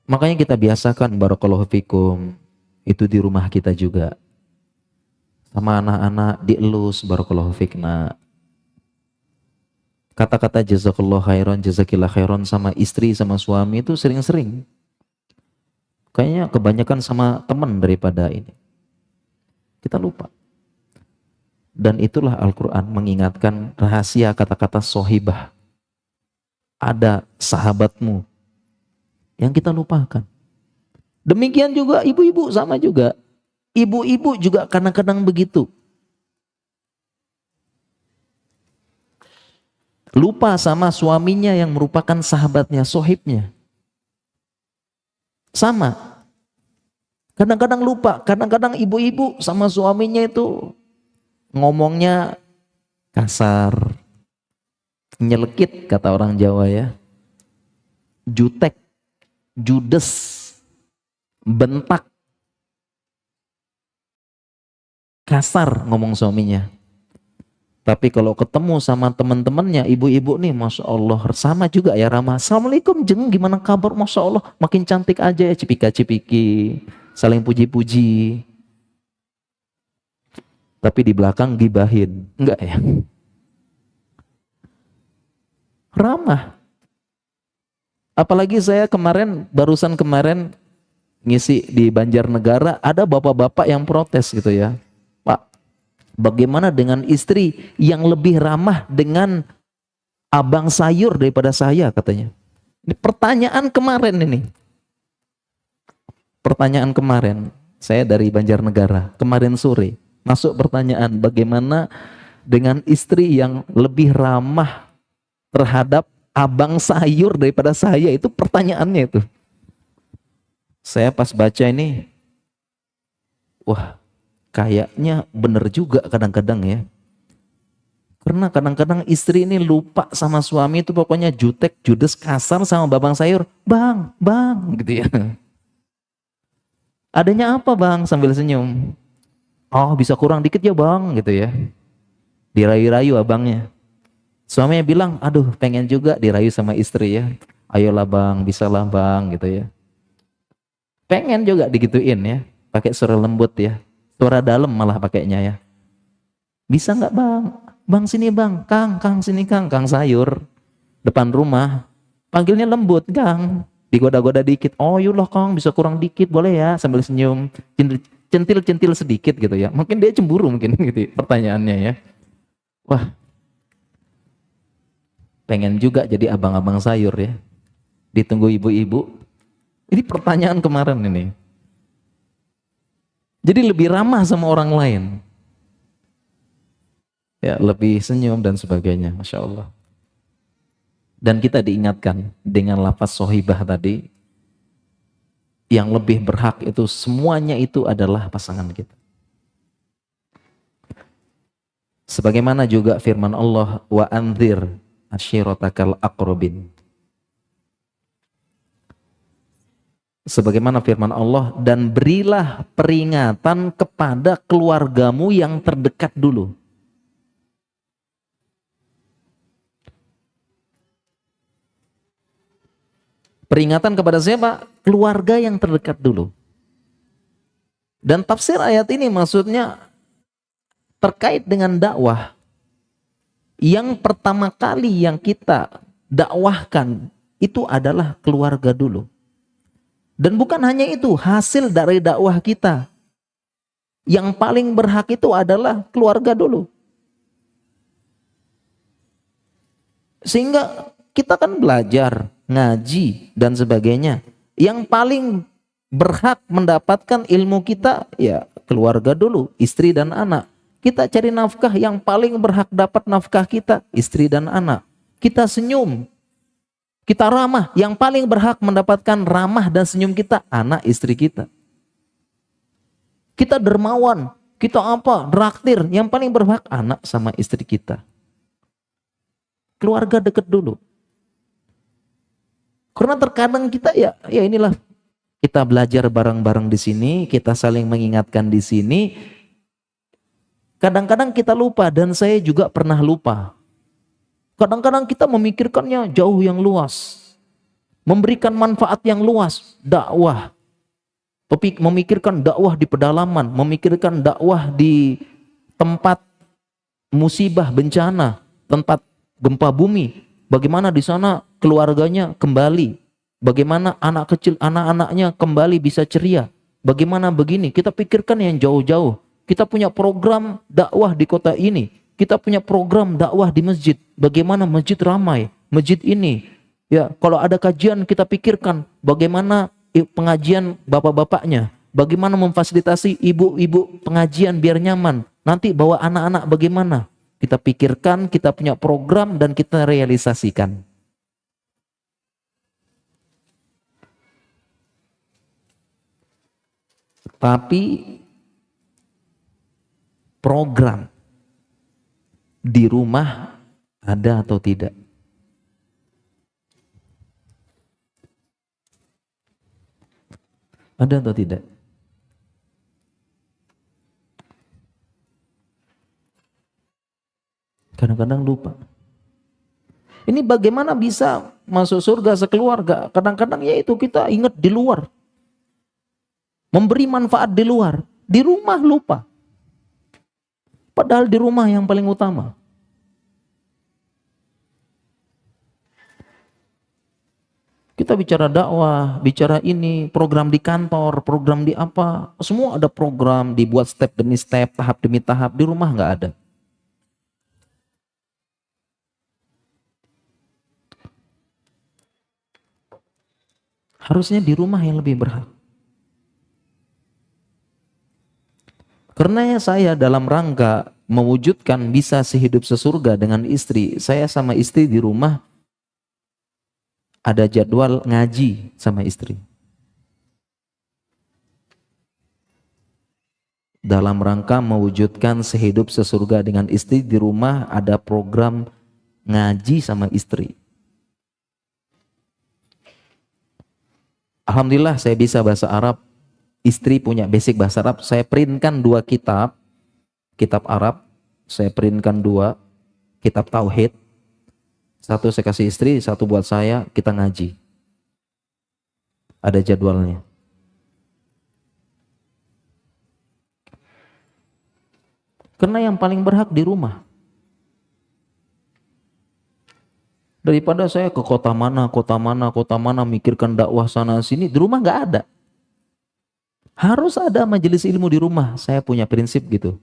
Makanya kita biasakan barakallahu fikum itu di rumah kita juga. Sama anak-anak dielus barakallahu fikna. Kata-kata jazakallahu khairan, jazakillah khairan sama istri sama suami itu sering-sering. Kayaknya kebanyakan sama teman daripada ini. Kita lupa. Dan itulah Al-Quran mengingatkan rahasia kata-kata sohibah. Ada sahabatmu yang kita lupakan. Demikian juga ibu-ibu sama juga. Ibu-ibu juga kadang-kadang begitu. Lupa sama suaminya yang merupakan sahabatnya, sohibnya. Sama. Kadang-kadang lupa, kadang-kadang ibu-ibu sama suaminya itu ngomongnya kasar. Nyelekit kata orang Jawa ya. Jutek, judes, bentak. Kasar ngomong suaminya. Tapi kalau ketemu sama teman-temannya, ibu-ibu nih, Masya Allah, sama juga ya ramah. Assalamualaikum, jeng, gimana kabar? Masya Allah, makin cantik aja ya, cipika-cipiki, saling puji-puji. Tapi di belakang gibahin, enggak ya? Ramah. Apalagi saya barusan kemarin ngisi di Banjarnegara, ada bapak-bapak yang protes gitu ya. Bagaimana dengan istri yang lebih ramah dengan abang sayur daripada saya katanya. Ini pertanyaan kemarin ini. Pertanyaan kemarin. Saya dari Banjarnegara. Kemarin sore. Masuk pertanyaan bagaimana dengan istri yang lebih ramah terhadap abang sayur daripada saya. Itu pertanyaannya itu. Saya pas baca ini. Wah. Kayaknya bener juga kadang-kadang ya. Karena kadang-kadang istri ini lupa sama suami itu pokoknya jutek, judes, kasar sama babang sayur. Bang, gitu ya. Adanya apa bang? Sambil senyum. Oh bisa kurang dikit ya bang gitu ya. Dirayu-rayu abangnya. Suaminya bilang, aduh pengen juga dirayu sama istri ya. Ayolah bang, bisalah bang gitu ya. Pengen juga digituin ya. Pakai suara lembut ya. Suara dalam malah pakainya ya. Bisa nggak bang? Bang sini bang, Kang sini Kang sayur. Depan rumah. Panggilnya lembut, Kang. Digoda-goda dikit. Oh yulah Kang, bisa kurang dikit boleh ya. Sambil senyum. Centil-centil sedikit gitu ya. Mungkin dia cemburu mungkin gitu pertanyaannya ya. Wah. Pengen juga jadi abang-abang sayur ya. Ditunggu ibu-ibu. Ini pertanyaan kemarin ini. Jadi lebih ramah sama orang lain. Ya, lebih senyum dan sebagainya. Masya Allah. Dan kita diingatkan dengan lafaz sohibah tadi. Yang lebih berhak itu semuanya itu adalah pasangan kita. Sebagaimana juga firman Allah. Wa anzir ashiratakal aqrabin. Sebagaimana firman Allah, dan berilah peringatan kepada keluargamu yang terdekat dulu. Peringatan kepada siapa? Keluarga yang terdekat dulu. Dan tafsir ayat ini maksudnya terkait dengan dakwah. Yang pertama kali yang kita dakwahkan itu adalah keluarga dulu. Dan bukan hanya itu, hasil dari dakwah kita. Yang paling berhak itu adalah keluarga dulu. Sehingga kita kan belajar, ngaji, dan sebagainya. Yang paling berhak mendapatkan ilmu kita, ya keluarga dulu, istri dan anak. Kita cari nafkah, yang paling berhak dapat nafkah kita, istri dan anak. Kita senyum. Kita ramah, yang paling berhak mendapatkan ramah dan senyum kita, anak istri kita. Kita dermawan, kita apa, traktir, yang paling berhak anak sama istri kita. Keluarga dekat dulu. Karena terkadang kita ya inilah, kita belajar bareng-bareng di sini, kita saling mengingatkan di sini. Kadang-kadang kita lupa, dan saya juga pernah lupa. Kadang-kadang kita memikirkannya jauh yang luas. memberikan manfaat yang luas, dakwah, memikirkan dakwah di pedalaman, memikirkan dakwah di tempat musibah, bencana, tempat gempa bumi, bagaimana di sana keluarganya kembali, bagaimana anak kecil, anak-anaknya kembali bisa ceria, bagaimana begini, kita pikirkan yang jauh-jauh. Kita punya program dakwah di kota ini, kita punya program dakwah di masjid, bagaimana masjid ramai, masjid ini, ya kalau ada kajian kita pikirkan bagaimana pengajian bapak-bapaknya, bagaimana memfasilitasi ibu-ibu pengajian biar nyaman, nanti bawa anak-anak bagaimana, kita pikirkan, kita punya program dan kita realisasikan. Tapi program di rumah ada atau tidak? Ada atau tidak? Kadang-kadang lupa. Ini bagaimana bisa masuk surga sekeluarga? Kadang-kadang ya itu kita ingat di luar. Memberi manfaat di luar. Di rumah lupa. Padahal di rumah yang paling utama. Kita bicara dakwah, bicara ini, program di kantor, program di apa. Semua ada program, dibuat step demi step, tahap demi tahap. Di rumah nggak ada. Harusnya di rumah yang lebih berhak. Karena saya dalam rangka mewujudkan bisa sehidup sesurga dengan istri, saya sama istri di rumah ada jadwal ngaji sama istri. Dalam rangka mewujudkan sehidup sesurga dengan istri, di rumah ada program ngaji sama istri. Alhamdulillah saya bisa bahasa Arab. Istri punya basic bahasa Arab, saya printkan 2 kitab Arab, saya printkan 2 kitab tauhid, 1 saya kasih istri, 1 buat saya, kita ngaji. Ada jadwalnya. Karena yang paling berhak di rumah. Daripada saya ke kota mana, mikirkan dakwah sana sini, di rumah nggak ada. Harus ada majelis ilmu di rumah. Saya punya prinsip gitu.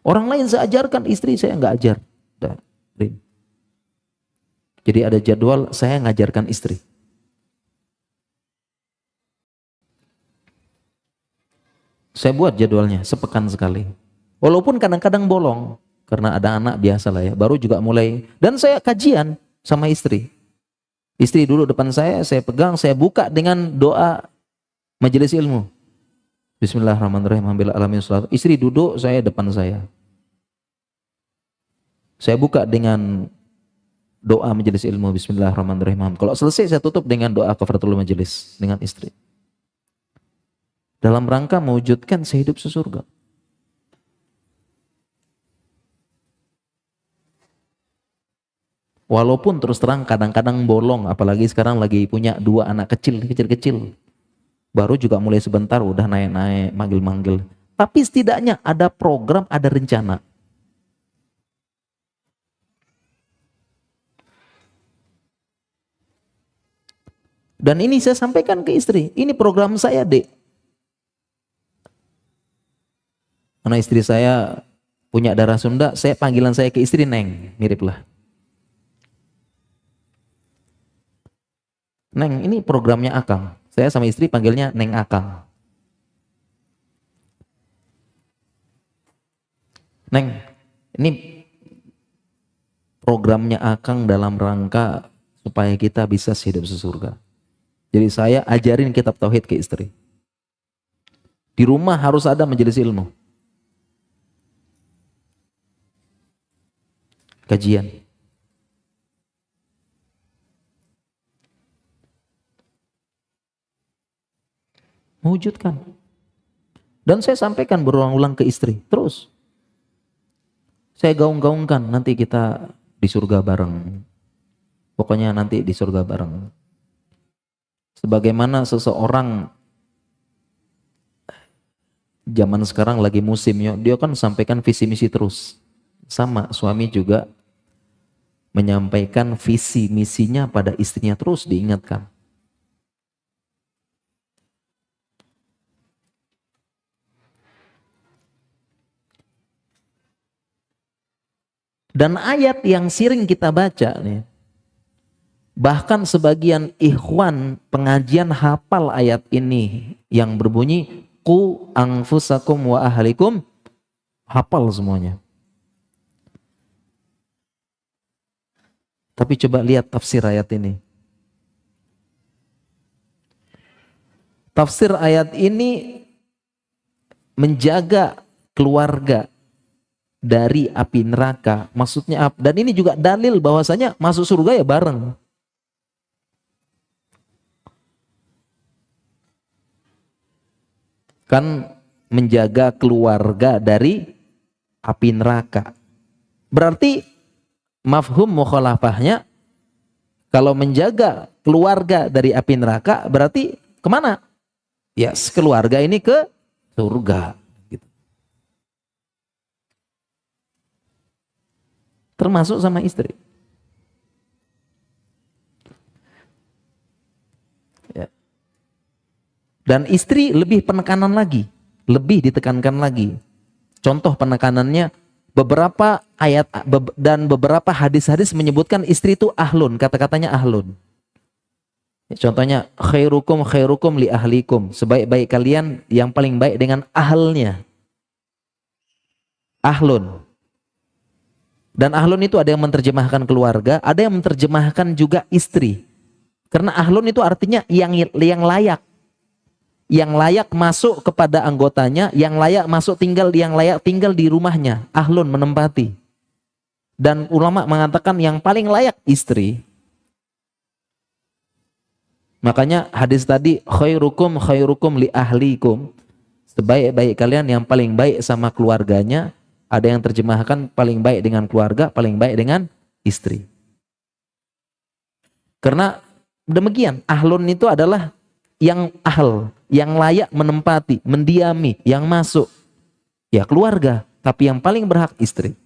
Orang lain saya ajarkan, istri saya nggak ajar. Jadi ada jadwal saya ngajarkan istri. Saya buat jadwalnya sepekan sekali. Walaupun kadang-kadang bolong. Karena ada anak biasa lah ya. Baru juga mulai. Dan saya kajian sama istri. Istri dulu depan saya pegang, saya buka dengan doa majelis ilmu. Bismillahirrahmanirrahim, alhamdulillah alamin sholatu. Istri duduk, saya depan saya. Saya buka dengan doa majelis ilmu, Bismillahirrahmanirrahim. Kalau selesai saya tutup dengan doa kafaratul majelis dengan istri. Dalam rangka mewujudkan sehidup sesurga. Walaupun terus terang kadang-kadang bolong, apalagi sekarang lagi punya 2 anak kecil-kecil. Baru juga mulai sebentar udah naik-naik, manggil-manggil. Tapi setidaknya ada program, ada rencana. Dan ini saya sampaikan ke istri, ini program saya, Dek. Karena istri saya punya darah Sunda, panggilan saya ke istri Neng, mirip lah. Neng, ini programnya Akang. Saya sama istri panggilnya Neng Akang. Neng, ini programnya Akang dalam rangka supaya kita bisa hidup sesurga. Jadi saya ajarin kitab tauhid ke istri. Di rumah harus ada majelis ilmu. Kajian. Mewujudkan. Dan saya sampaikan berulang-ulang ke istri. Terus. Saya gaung-gaungkan nanti kita di surga bareng. Pokoknya nanti di surga bareng. Sebagaimana seseorang zaman sekarang lagi musim ya, dia kan sampaikan visi misi terus. Sama suami juga menyampaikan visi misinya pada istrinya terus diingatkan. Dan ayat yang sering kita baca nih, bahkan sebagian ikhwan pengajian hafal ayat ini yang berbunyi qu anfusakum wa ahlikum, hafal semuanya. Tapi coba lihat tafsir ayat ini. Tafsir ayat ini menjaga keluarga dari api neraka. Maksudnya apa? Dan ini juga dalil bahwasanya masuk surga ya bareng. Kan menjaga keluarga dari api neraka. Berarti mafhum mukhalafahnya, kalau menjaga keluarga dari api neraka berarti kemana? Ya, keluarga ini ke surga. Gitu. Termasuk sama istri. Ya. Dan istri lebih penekanan lagi, lebih ditekankan lagi. Contoh penekanannya, beberapa ayat dan beberapa hadis-hadis menyebutkan istri itu ahlun, kata-katanya ahlun. Contohnya khairukum li ahlikum, sebaik-baik kalian yang paling baik dengan ahlnya. Ahlun. Dan ahlun itu ada yang menerjemahkan keluarga, ada yang menerjemahkan juga istri. Karena ahlun itu artinya yang layak. Yang layak masuk kepada anggotanya, yang layak tinggal di rumahnya. Ahlun, menempati. Dan ulama mengatakan yang paling layak istri. Makanya hadis tadi khairukum li ahlikum, sebaik-baik kalian yang paling baik sama keluarganya. Ada yang terjemahkan paling baik dengan keluarga, paling baik dengan istri. Karena demikian, ahlun itu adalah yang ahl, yang layak menempati, mendiami, yang masuk. Ya keluarga, tapi yang paling berhak istri.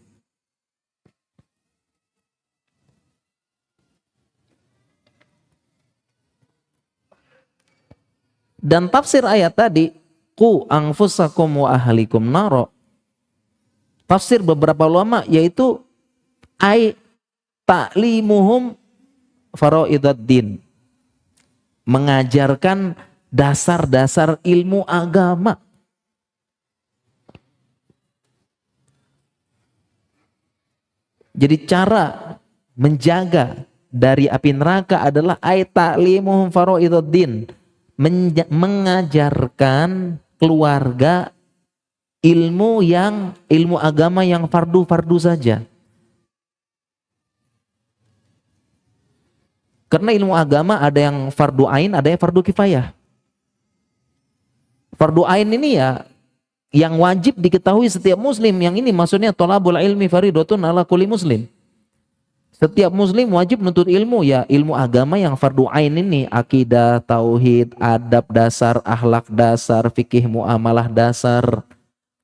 Dan tafsir ayat tadi, qu anfusakum wa ahlikum naro. Tafsir beberapa ulama yaitu ai ta'limuhum faraiduddin. Mengajarkan dasar-dasar ilmu agama. Jadi cara menjaga dari api neraka adalah ai ta'limuhum faraiduddin. Mengajarkan keluarga ilmu agama yang fardu-fardu saja. Karena ilmu agama ada yang fardu ain, ada yang fardu kifayah. Fardu ain ini ya yang wajib diketahui setiap muslim. Yang ini maksudnya thalabul ilmi faridatun ala kulli muslim. Setiap muslim wajib menuntut ilmu, ya ilmu agama yang fardu ain ini, akidah, tauhid, adab dasar, akhlak dasar, fikih muamalah dasar,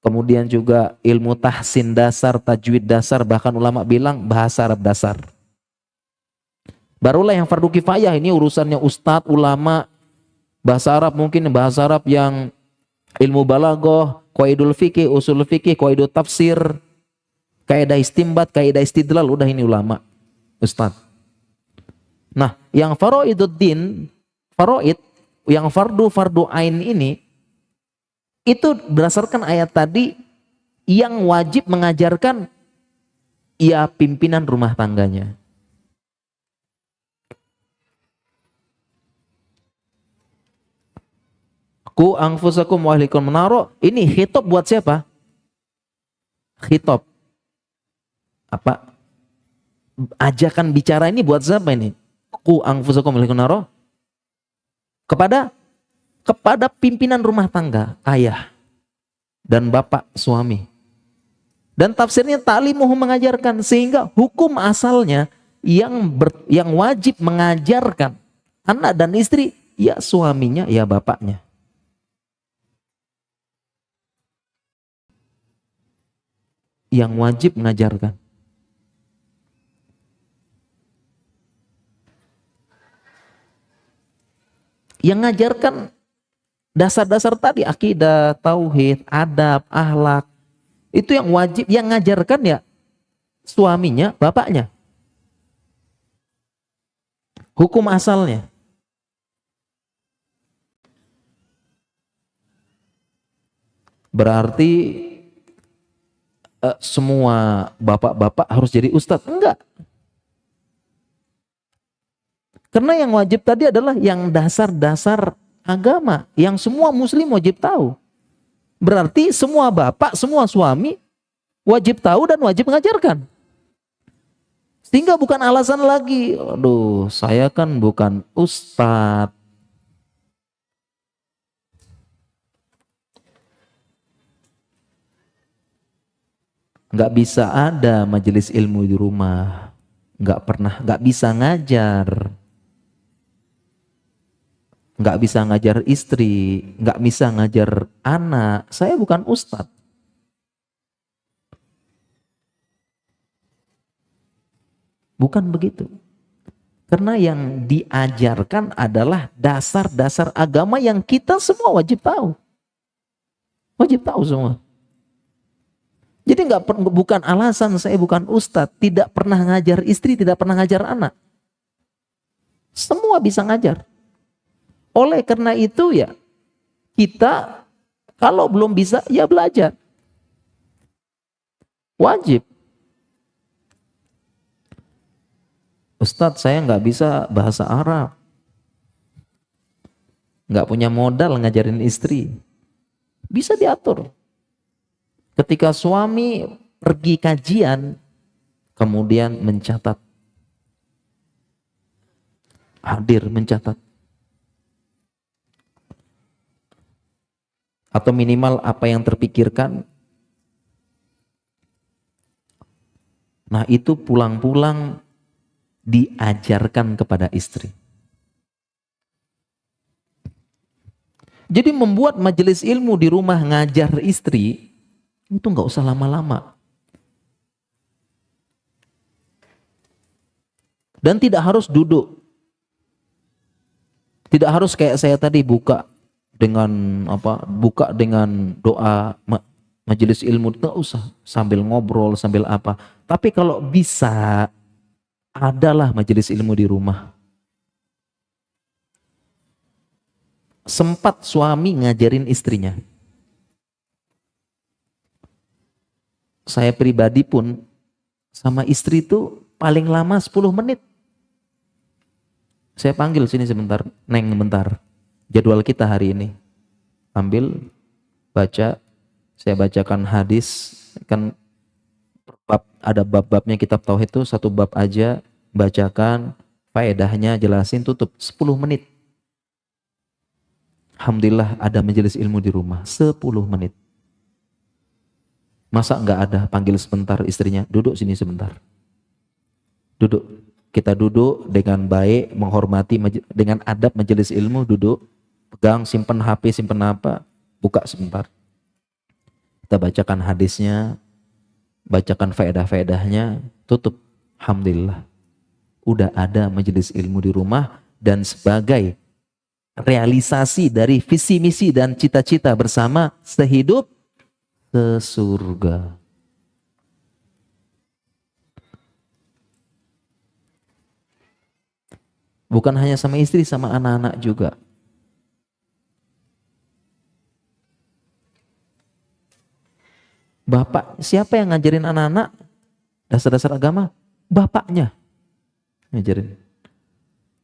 kemudian juga ilmu tahsin dasar, tajwid dasar, bahkan ulama bilang bahasa Arab dasar. Barulah yang fardu kifayah, ini urusannya ustadz, ulama, bahasa Arab mungkin bahasa Arab yang ilmu balaghah, qaidul fikih, usul fikih, qaidul tafsir, kaidah istimbat, kaidah istidlal, udah ini ulama. Ustaz. Nah, yang faraiduddin, faraid, yang fardu ain ini, itu berdasarkan ayat tadi yang wajib mengajarkan ya pimpinan rumah tangganya. Qu anfusakum wa ahlikum naro, ini khitab buat siapa? Khitab. Apa? Ajakan bicara ini buat siapa ini? Qu anfusakum wa ahlikum naro. Kepada pimpinan rumah tangga, ayah dan bapak suami. Dan tafsirnya ta'limuhum, mengajarkan, sehingga hukum asalnya yang wajib mengajarkan anak dan istri ya suaminya, ya bapaknya. Yang wajib mengajarkan. Yang ngajarkan dasar-dasar tadi, akidah, tauhid, adab, akhlak. Itu yang wajib, yang ngajarkan ya suaminya, bapaknya. Hukum asalnya. Berarti semua bapak-bapak harus jadi ustadz? Enggak. Karena yang wajib tadi adalah yang dasar-dasar agama, yang semua muslim wajib tahu. Berarti semua bapak, semua suami wajib tahu dan wajib mengajarkan. Sehingga bukan alasan lagi, aduh saya kan bukan ustadz. Nggak bisa ada majelis ilmu di rumah. Nggak bisa ngajar. Nggak bisa ngajar istri, nggak bisa ngajar anak. Saya bukan ustadz. Bukan begitu. Karena yang diajarkan adalah dasar-dasar agama yang kita semua wajib tahu. Wajib tahu semua. Jadi bukan alasan saya bukan ustadz, tidak pernah ngajar istri, tidak pernah ngajar anak. Semua bisa ngajar. Oleh karena itu ya, kita kalau belum bisa ya belajar. Wajib. Ustadz saya nggak bisa bahasa Arab. Nggak punya modal ngajarin istri. Bisa diatur. Ketika suami pergi kajian, kemudian mencatat. Hadir mencatat. Atau minimal apa yang terpikirkan. Nah itu pulang-pulang diajarkan kepada istri. Jadi membuat majelis ilmu di rumah ngajar istri, itu nggak usah lama-lama. Dan tidak harus duduk. Tidak harus kayak saya tadi buka dengan doa majelis ilmu, nggak usah sambil ngobrol sambil apa. Tapi kalau bisa adalah majelis ilmu di rumah. Sempat suami ngajarin istrinya. Saya pribadi pun sama istri itu paling lama 10 menit. Saya panggil sini sebentar, Neng bentar. Jadwal kita hari ini. Ambil, baca, saya bacakan hadis, kan ada bab-babnya kitab tauhid itu, satu bab aja, bacakan, faedahnya jelasin, tutup 10 menit. Alhamdulillah ada majelis ilmu di rumah, 10 menit. Masa nggak ada, panggil sebentar istrinya, duduk sini sebentar. Duduk, kita duduk dengan baik, menghormati, dengan adab majelis ilmu, duduk, pegang, simpen HP, simpen apa, buka sebentar. Kita bacakan hadisnya, bacakan faedah-faedahnya, tutup. Alhamdulillah, udah ada majelis ilmu di rumah, dan sebagai realisasi dari visi misi dan cita-cita bersama sehidup sesurga. Bukan hanya sama istri, sama anak-anak juga. Bapak, siapa yang ngajarin anak-anak dasar-dasar agama? Bapaknya ngajarin.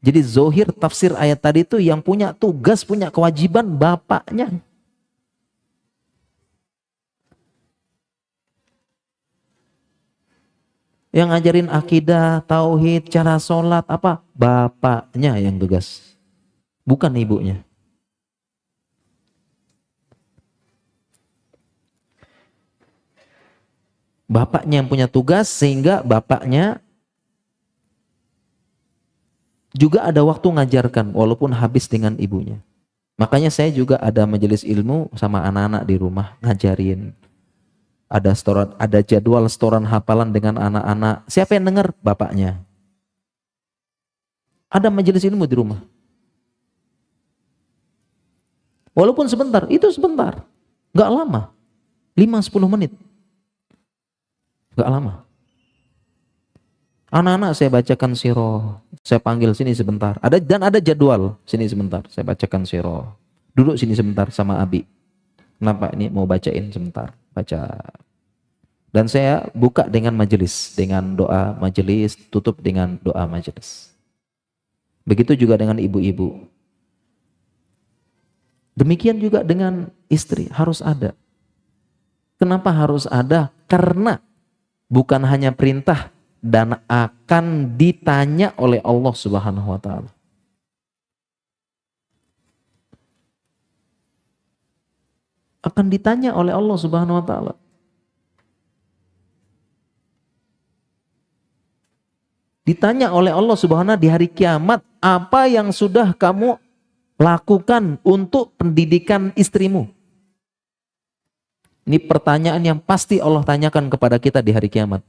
Jadi zohir tafsir ayat tadi itu yang punya tugas, punya kewajiban bapaknya. Yang ngajarin akidah, tauhid, cara sholat, apa? Bapaknya yang tugas. Bukan ibunya. Bapaknya yang punya tugas, sehingga bapaknya juga ada waktu ngajarkan walaupun habis dengan ibunya. Makanya saya juga ada majelis ilmu sama anak-anak di rumah ngajarin. Ada setoran, ada jadwal setoran hafalan dengan anak-anak. Siapa yang dengar? Bapaknya. Ada majelis ilmu di rumah. Walaupun sebentar, itu sebentar. Gak lama. 5-10 menit. Gak lama. Anak-anak saya bacakan sirah. Saya panggil sini sebentar. Dan ada jadwal. Sini sebentar. Saya bacakan sirah. Duduk sini sebentar sama Abi. Kenapa ini mau bacain sebentar. Baca. Dan saya buka dengan majelis. Dengan doa majelis. Tutup dengan doa majelis. Begitu juga dengan ibu-ibu. Demikian juga dengan istri. Harus ada. Kenapa harus ada? Karena bukan hanya perintah dan akan ditanya oleh Allah Subhanahu wa taala. Akan ditanya oleh Allah Subhanahu wa taala. Ditanya oleh Allah Subhanahu di hari kiamat, apa yang sudah kamu lakukan untuk pendidikan istrimu? Ini pertanyaan yang pasti Allah tanyakan kepada kita di hari kiamat.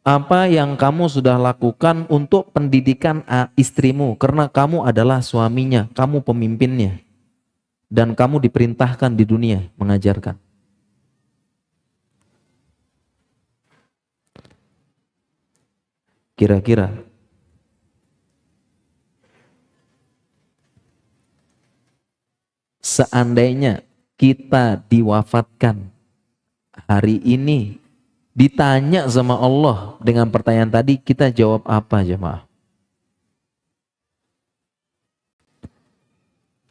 Apa yang kamu sudah lakukan untuk pendidikan istrimu? Karena kamu adalah suaminya, kamu pemimpinnya. Dan kamu diperintahkan di dunia mengajarkan. Kira-kira seandainya kita diwafatkan hari ini, ditanya sama Allah dengan pertanyaan tadi, kita jawab apa jemaah?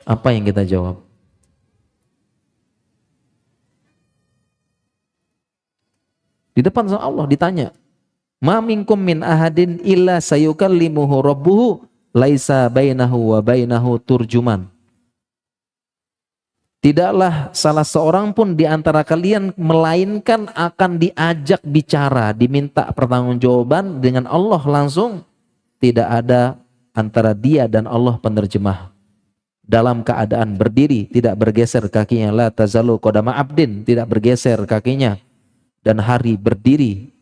Apa yang kita jawab? Di depan sama Allah ditanya, ma minkum min ahadin illa sayukallimuhu rabbuhu laisa bainahu wa bainahu turjuman. Tidaklah salah seorang pun di antara kalian melainkan akan diajak bicara, diminta pertanggungjawaban dengan Allah langsung. Tidak ada antara dia dan Allah penerjemah. Dalam keadaan berdiri, tidak bergeser kakinya. La tazalu qadama abdin, tidak bergeser kakinya. Dan hari berdiri,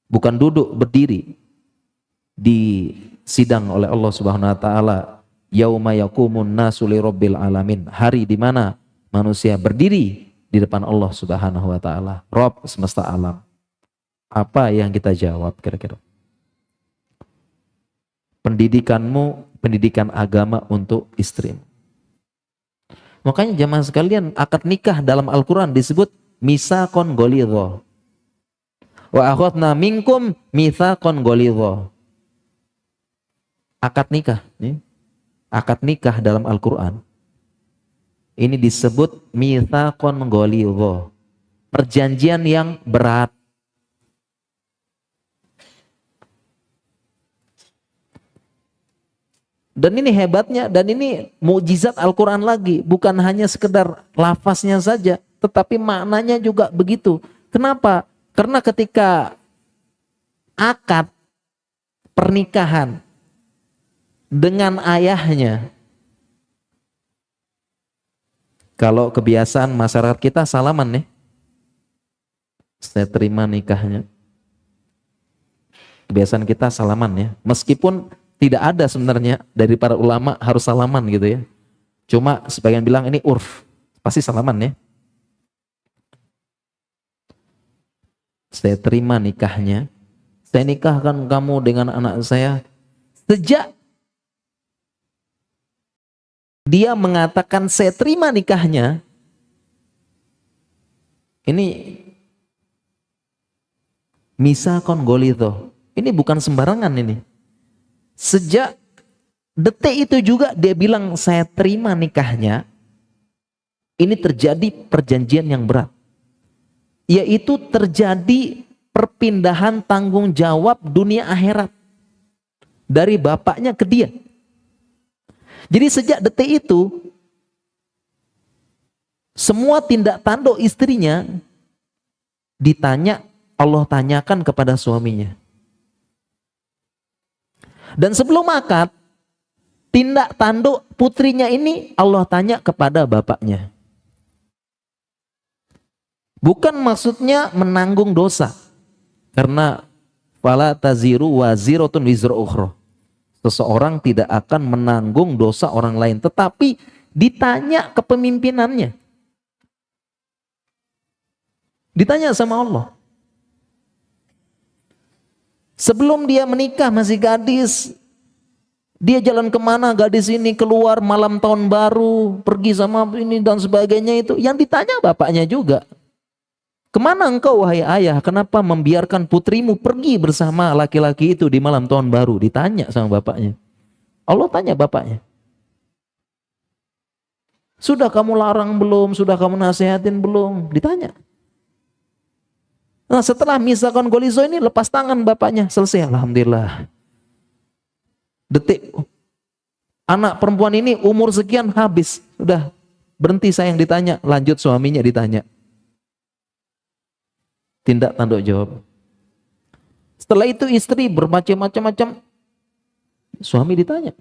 bukan duduk, berdiri. Di sidang oleh Allah Subhanahu wa taala. Yauma yaqumun nasu li rabbil alamin, hari di mana manusia berdiri di depan Allah Subhanahu wa taala, Rabb semesta alam. Apa yang kita jawab kira-kira? Pendidikanmu, pendidikan agama untuk istrimu. Makanya jamaah sekalian, akad nikah dalam Al-Qur'an disebut mitsaqon ghalidha. Wa akhadna minkum mitsaqon ghalidha. Akad nikah nih. Akad nikah dalam Al-Quran ini disebut mitsaqon ghalidha, perjanjian yang berat. Dan ini hebatnya, dan ini mukjizat Al-Quran lagi, bukan hanya sekedar lafaznya saja, tetapi maknanya juga begitu. Kenapa? Karena ketika akad pernikahan dengan ayahnya, kalau kebiasaan masyarakat kita salaman nih, saya terima nikahnya. Kebiasaan kita salaman ya, meskipun tidak ada sebenarnya dari para ulama harus salaman gitu ya. Cuma sebagian bilang ini urf, pasti salaman ya. Saya terima nikahnya, saya nikahkan kamu dengan anak saya. Sejak dia mengatakan saya terima nikahnya, ini mitsaqon ghalidha. Ini bukan sembarangan ini. Sejak detik itu juga dia bilang saya terima nikahnya. Ini terjadi perjanjian yang berat. Yaitu terjadi perpindahan tanggung jawab dunia akhirat. Dari bapaknya ke dia. Jadi sejak detik itu, semua tindak tanduk istrinya ditanya Allah tanyakan kepada suaminya. Dan sebelum akad, tindak tanduk putrinya ini Allah tanya kepada bapaknya. Bukan maksudnya menanggung dosa. Karena fala taziru waziratun wizra ukhra. Seseorang tidak akan menanggung dosa orang lain, tetapi ditanya kepemimpinannya. Ditanya sama Allah. Sebelum dia menikah masih gadis, dia jalan kemana gadis ini, keluar malam tahun baru, pergi sama ini dan sebagainya itu. Yang ditanya bapaknya juga. Kemana engkau wahai ayah, kenapa membiarkan putrimu pergi bersama laki-laki itu di malam tahun baru? Ditanya sama bapaknya. Allah tanya bapaknya. Sudah kamu larang belum? Sudah kamu nasihatin belum? Ditanya. Nah setelah misakon golizo ini lepas tangan bapaknya, selesai, alhamdulillah. Detik, anak perempuan ini umur sekian habis, sudah berhenti sayang ditanya, lanjut suaminya ditanya. Tindak tanduk jawab. Setelah itu istri bermacam-macam, suami ditanya.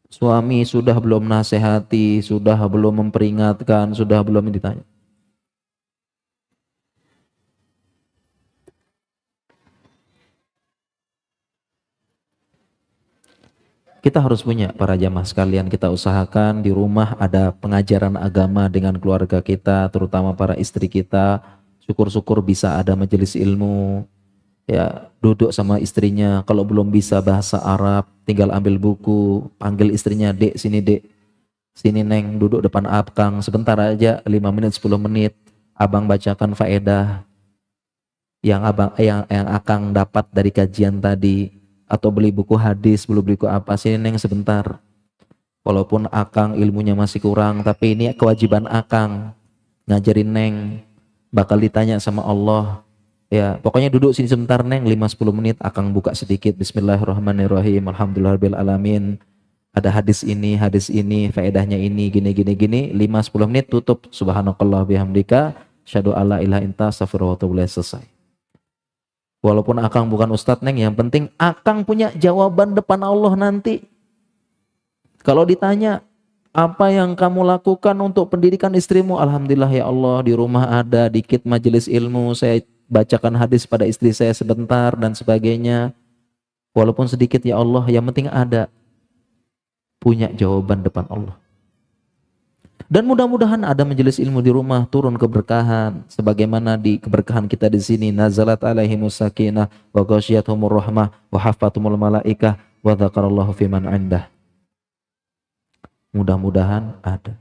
Suami sudah belum nasihati, sudah belum memperingatkan, sudah belum ditanya. Kita harus punya para jamaah sekalian, kita usahakan di rumah ada pengajaran agama dengan keluarga kita, terutama para istri kita. Syukur-syukur bisa ada majelis ilmu, ya duduk sama istrinya. Kalau belum bisa bahasa Arab, tinggal ambil buku, panggil istrinya, dek sini dek, sini neng, duduk depan abang, sebentar aja 5 menit 10 menit, abang bacakan faedah yang akang dapat dari kajian tadi. Atau beli buku hadis, beli buku apa, sini neng sebentar. Walaupun akang ilmunya masih kurang, tapi ini kewajiban akang ngajarin neng. Bakal ditanya sama Allah. Ya, pokoknya duduk sini sebentar neng, 5-10 menit akang buka sedikit. Bismillahirrahmanirrahim. Alhamdulillahirabbil alamin. Ada hadis ini, faedahnya ini, gini. 5-10 menit tutup. Subhanakallah bihamdika, syahadu alla ilaha illa anta astaghfiruka wa atubu ilaik, selesai. Walaupun akang bukan ustadz neng, yang penting akang punya jawaban depan Allah nanti. Kalau ditanya, apa yang kamu lakukan untuk pendidikan istrimu? Alhamdulillah ya Allah, di rumah ada dikit majelis ilmu, saya bacakan hadis pada istri saya sebentar dan sebagainya. Walaupun sedikit ya Allah, yang penting ada. Punya jawaban depan Allah. Dan mudah-mudahan ada majelis ilmu di rumah, turun keberkahan sebagaimana di keberkahan kita di sini. Nazalat alaihimus sakinah wa ghasyiyatuhumur rahmah wa hafatumul malaikah wa dzakarallahu fiman indah. Mudah-mudahan ada.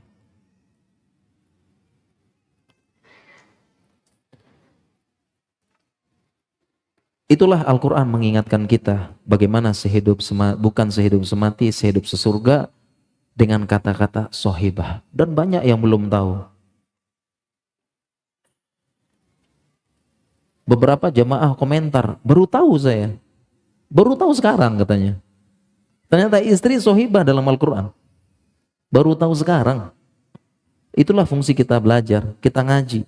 Itulah Al-Qur'an mengingatkan kita bagaimana bukan sehidup semati, sehidup sesurga dengan kata-kata sohibah. Dan banyak yang belum tahu. Beberapa jamaah komentar, baru tahu saya. Baru tahu sekarang katanya. Ternyata istri sohibah dalam Al-Quran. Baru tahu sekarang. Itulah fungsi kita belajar, kita ngaji.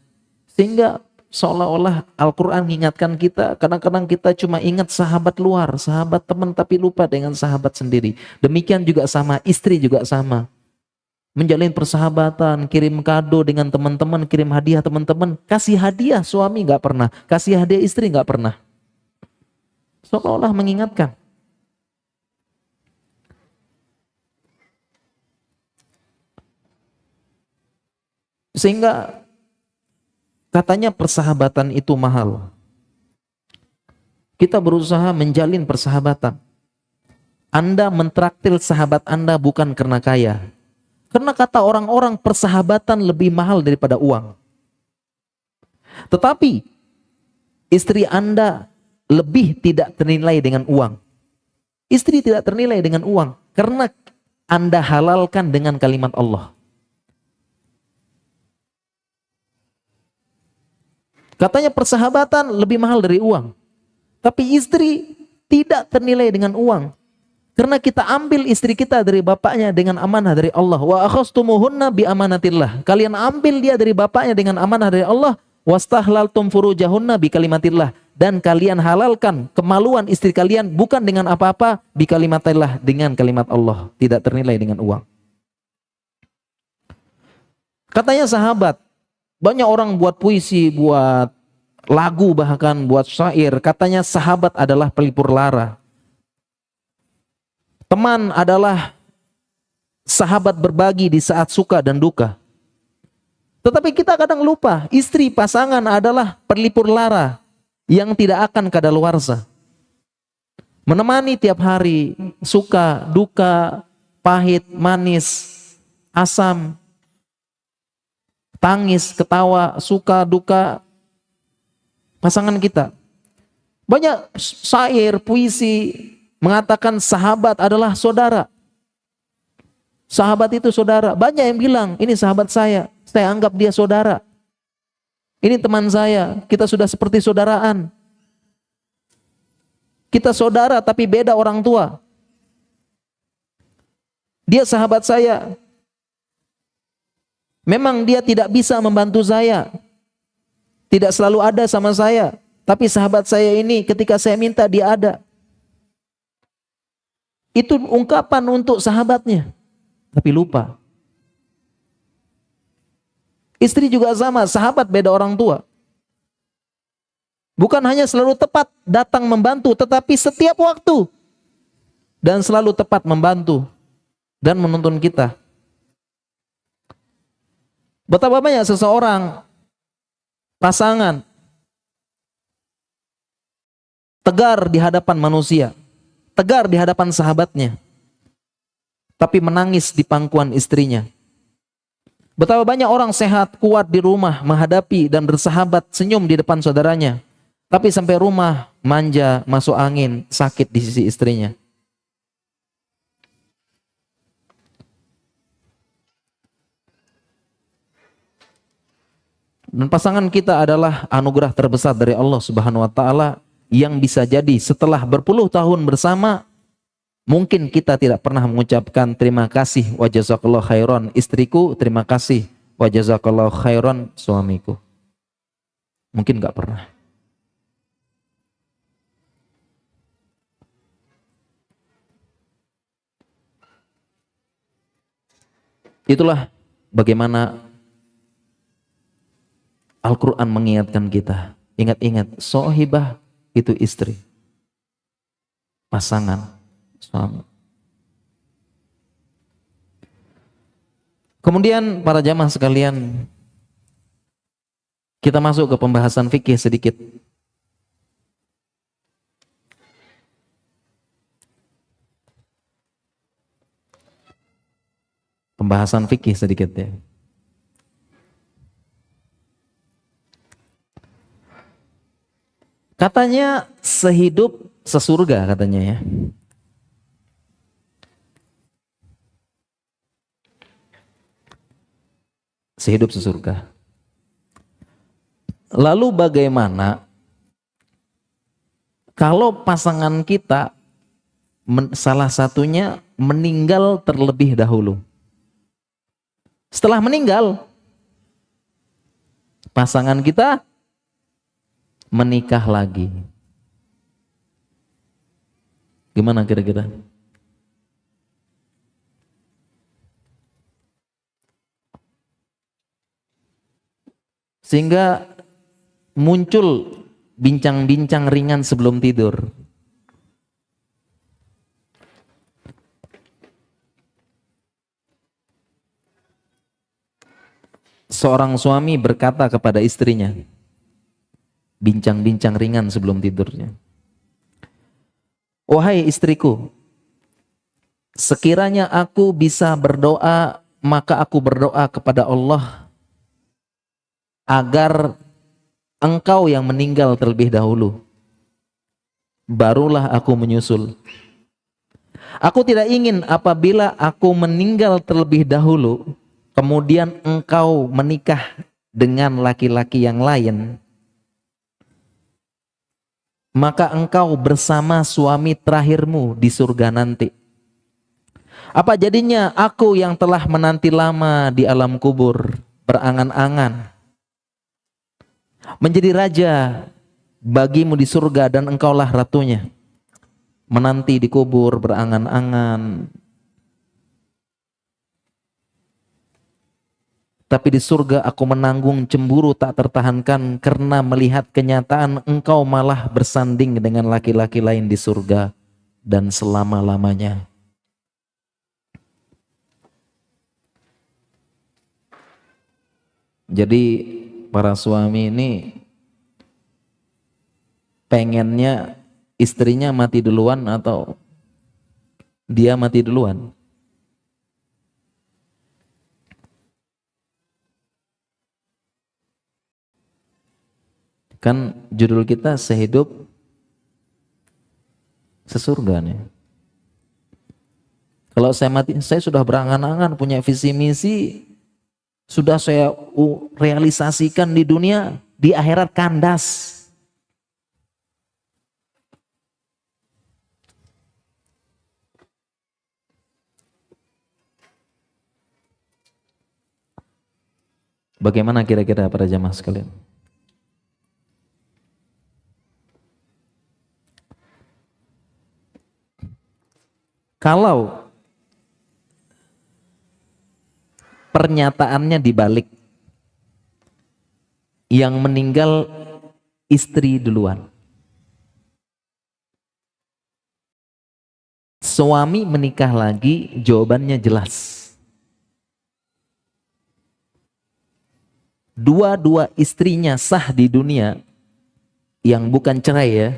Sehingga seolah-olah Al-Quran mengingatkan kita, kadang-kadang kita cuma ingat sahabat luar, sahabat teman, tapi lupa dengan sahabat sendiri. Demikian juga sama, istri juga sama. Menjalin persahabatan, kirim kado dengan teman-teman, kirim hadiah teman-teman. Kasih hadiah suami gak pernah, kasih hadiah istri gak pernah. Seolah-olah mengingatkan. Sehingga katanya persahabatan itu mahal. Kita berusaha menjalin persahabatan. Anda mentraktir sahabat Anda bukan karena kaya. Karena kata orang-orang persahabatan lebih mahal daripada uang. Tetapi istri Anda lebih tidak ternilai dengan uang. Istri tidak ternilai dengan uang karena Anda halalkan dengan kalimat Allah. Katanya persahabatan lebih mahal dari uang. Tapi istri tidak ternilai dengan uang. Karena kita ambil istri kita dari bapaknya dengan amanah dari Allah. Wa akhastumuhunna bi amanatillah. Kalian ambil dia dari bapaknya dengan amanah dari Allah. Wastahlaltum furujahunna bikalimatillah, dan kalian halalkan kemaluan istri kalian bukan dengan apa-apa, bikalimatillah, dengan kalimat Allah, tidak ternilai dengan uang. Katanya sahabat, banyak orang buat puisi, buat lagu, bahkan buat syair. Katanya sahabat adalah pelipur lara. Teman adalah sahabat berbagi di saat suka dan duka. Tetapi kita kadang lupa, istri pasangan adalah pelipur lara yang tidak akan kadaluarsa. Menemani tiap hari, suka, duka, pahit, manis, asam, tangis, ketawa, suka, duka pasangan kita. Banyak syair, puisi mengatakan sahabat adalah saudara. Sahabat itu saudara. Banyak yang bilang, ini sahabat saya anggap dia saudara. Ini teman saya, kita sudah seperti saudaraan. Kita saudara tapi beda orang tua. Dia sahabat saya. Memang dia tidak bisa membantu saya, tidak selalu ada sama saya, tapi sahabat saya ini ketika saya minta dia ada. Itu ungkapan untuk sahabatnya, tapi lupa. Istri juga sama, sahabat beda orang tua. Bukan hanya selalu tepat datang membantu, tetapi setiap waktu dan selalu tepat membantu dan menuntun kita. Betapa banyak seseorang pasangan tegar di hadapan manusia, tegar di hadapan sahabatnya, tapi menangis di pangkuan istrinya. Betapa banyak orang sehat, kuat di rumah, menghadapi dan bersahabat, senyum di depan saudaranya, tapi sampai rumah manja, masuk angin, sakit di sisi istrinya. Dan pasangan kita adalah anugerah terbesar dari Allah Subhanahu wa taala, yang bisa jadi setelah berpuluh tahun bersama mungkin kita tidak pernah mengucapkan terima kasih wa jazakallahu khairan istriku, terima kasih wa jazakallahu khairan suamiku. Mungkin enggak pernah. Itulah bagaimana Al-Quran mengingatkan kita. Ingat-ingat, sohibah itu istri, pasangan, suami. Kemudian para jamaah sekalian, kita masuk ke pembahasan fikih sedikit. Pembahasan fikih sedikit ya. Katanya sehidup sesurga katanya ya. Sehidup sesurga. Lalu bagaimana kalau pasangan kita salah satunya meninggal terlebih dahulu? Setelah meninggal, pasangan kita menikah lagi. Gimana kira-kira? Sehingga muncul bincang-bincang ringan sebelum tidur. Seorang suami berkata kepada istrinya, bincang-bincang ringan sebelum tidurnya. Wahai istriku, sekiranya aku bisa berdoa, maka aku berdoa kepada Allah agar engkau yang meninggal terlebih dahulu, barulah aku menyusul. Aku tidak ingin apabila aku meninggal terlebih dahulu, kemudian engkau menikah dengan laki-laki yang lain, maka engkau bersama suami terakhirmu di surga nanti. Apa jadinya aku yang telah menanti lama di alam kubur, berangan-angan? menjadi raja bagimu di surga dan engkaulah ratunya. Menanti di kubur berangan-angan. Tapi di surga aku menanggung cemburu tak tertahankan karena melihat kenyataan engkau malah bersanding dengan laki-laki lain di surga dan selama-lamanya. Jadi para suami ini pengennya istrinya mati duluan atau dia mati duluan? Kan judul kita sehidup sesurga nih. Kalau saya mati, saya sudah berangan-angan punya visi misi, sudah saya realisasikan di dunia, di akhirat kandas. Bagaimana kira-kira para jamaah sekalian? Kalau pernyataannya dibalik, yang meninggal istri duluan, suami menikah lagi, jawabannya jelas. Dua-dua istrinya sah di dunia, yang bukan cerai ya,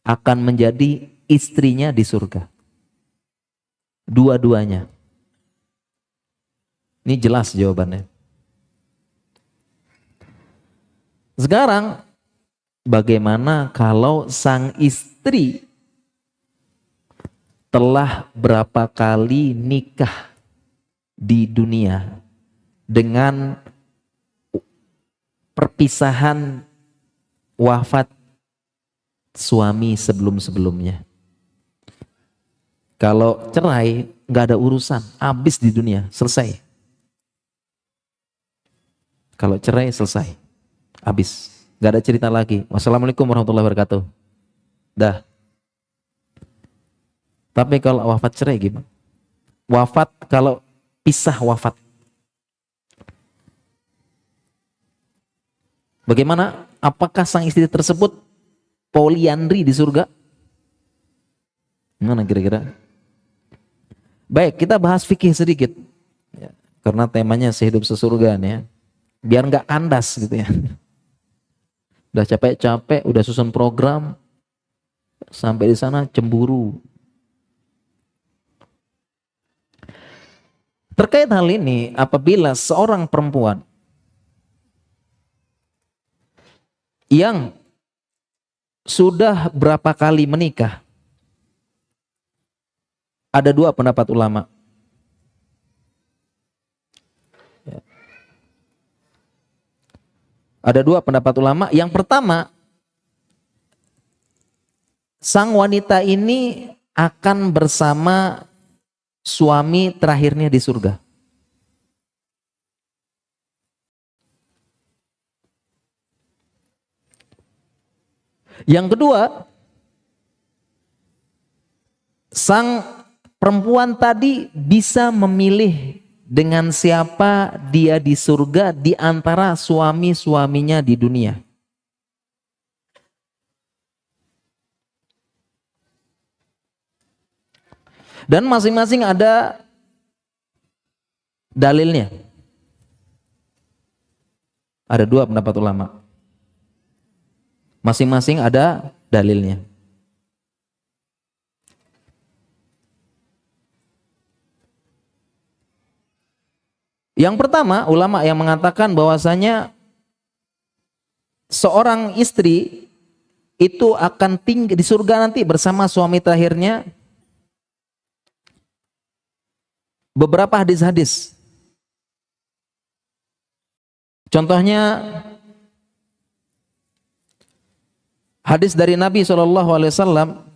akan menjadi istrinya di surga. Dua-duanya. Ini jelas jawabannya. Sekarang, bagaimana kalau sang istri telah berapa kali nikah di dunia dengan perpisahan wafat suami sebelum-sebelumnya? Kalau cerai nggak ada urusan, habis di dunia, selesai. Kalau cerai selesai, habis, nggak ada cerita lagi. Wassalamualaikum warahmatullahi wabarakatuh. Dah. Tapi kalau wafat cerai gimana? Wafat kalau pisah wafat. Bagaimana? Apakah sang istri tersebut poliandri di surga? Gimana kira-kira? Baik, kita bahas fikih sedikit. Ya, karena temanya sehidup sesurga nih ya. Biar nggak kandas gitu ya. Udah capek-capek, udah susun program, sampai di sana cemburu. Terkait hal ini, apabila seorang perempuan yang sudah berapa kali menikah, ada dua pendapat ulama. Ada dua pendapat ulama. Yang pertama, sang wanita ini akan bersama suami terakhirnya di surga. Yang kedua, sang perempuan tadi bisa memilih dengan siapa dia di surga di antara suami-suaminya di dunia. Dan masing-masing ada dalilnya. Ada dua pendapat ulama. Masing-masing ada dalilnya. Yang pertama, ulama yang mengatakan bahwasanya seorang istri itu akan tinggal di surga nanti bersama suami terakhirnya. Beberapa hadis-hadis. Contohnya hadis dari Nabi SAW.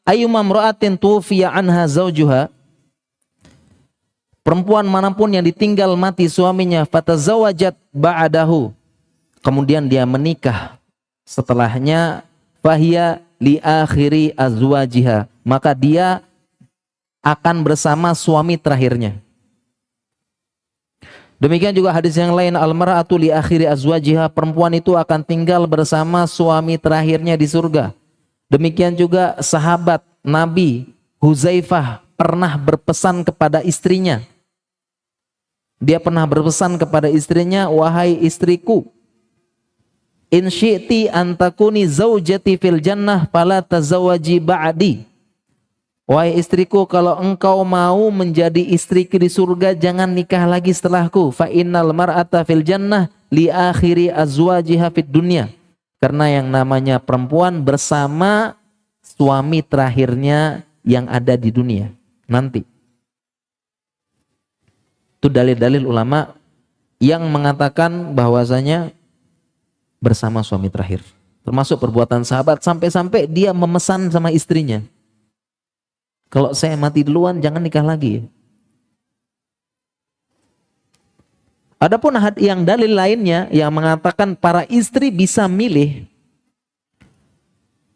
ayyuma imra'atin tufiya anha zawjuha, perempuan manapun yang ditinggal mati suaminya, fatazawajat ba'dahu, kemudian dia menikah setelahnya, fahiya li akhiri azwajiha, maka dia akan bersama suami terakhirnya. Demikian juga hadis yang lain, al-mar'atu li akhiri azwajiha, perempuan itu akan tinggal bersama suami terakhirnya di surga. Demikian juga sahabat Nabi Huzaifah pernah berpesan kepada istrinya. Dia pernah berpesan kepada istrinya, wahai istriku, in syi'ti antakuni zaujati fil jannah fala tazawaji ba'di. Wahai istriku, kalau engkau mau menjadi istriku di surga, jangan nikah lagi setelahku. Fa innal mar'ata fil jannah li akhiri azwajiha fid dunya. Karena yang namanya perempuan bersama suami terakhirnya yang ada di dunia nanti. Itu dalil-dalil ulama yang mengatakan bahwasanya bersama suami terakhir. Termasuk perbuatan sahabat, sampai-sampai dia memesan sama istrinya, kalau saya mati duluan jangan nikah lagi. Adapun yang dalil lainnya yang mengatakan para istri bisa milih,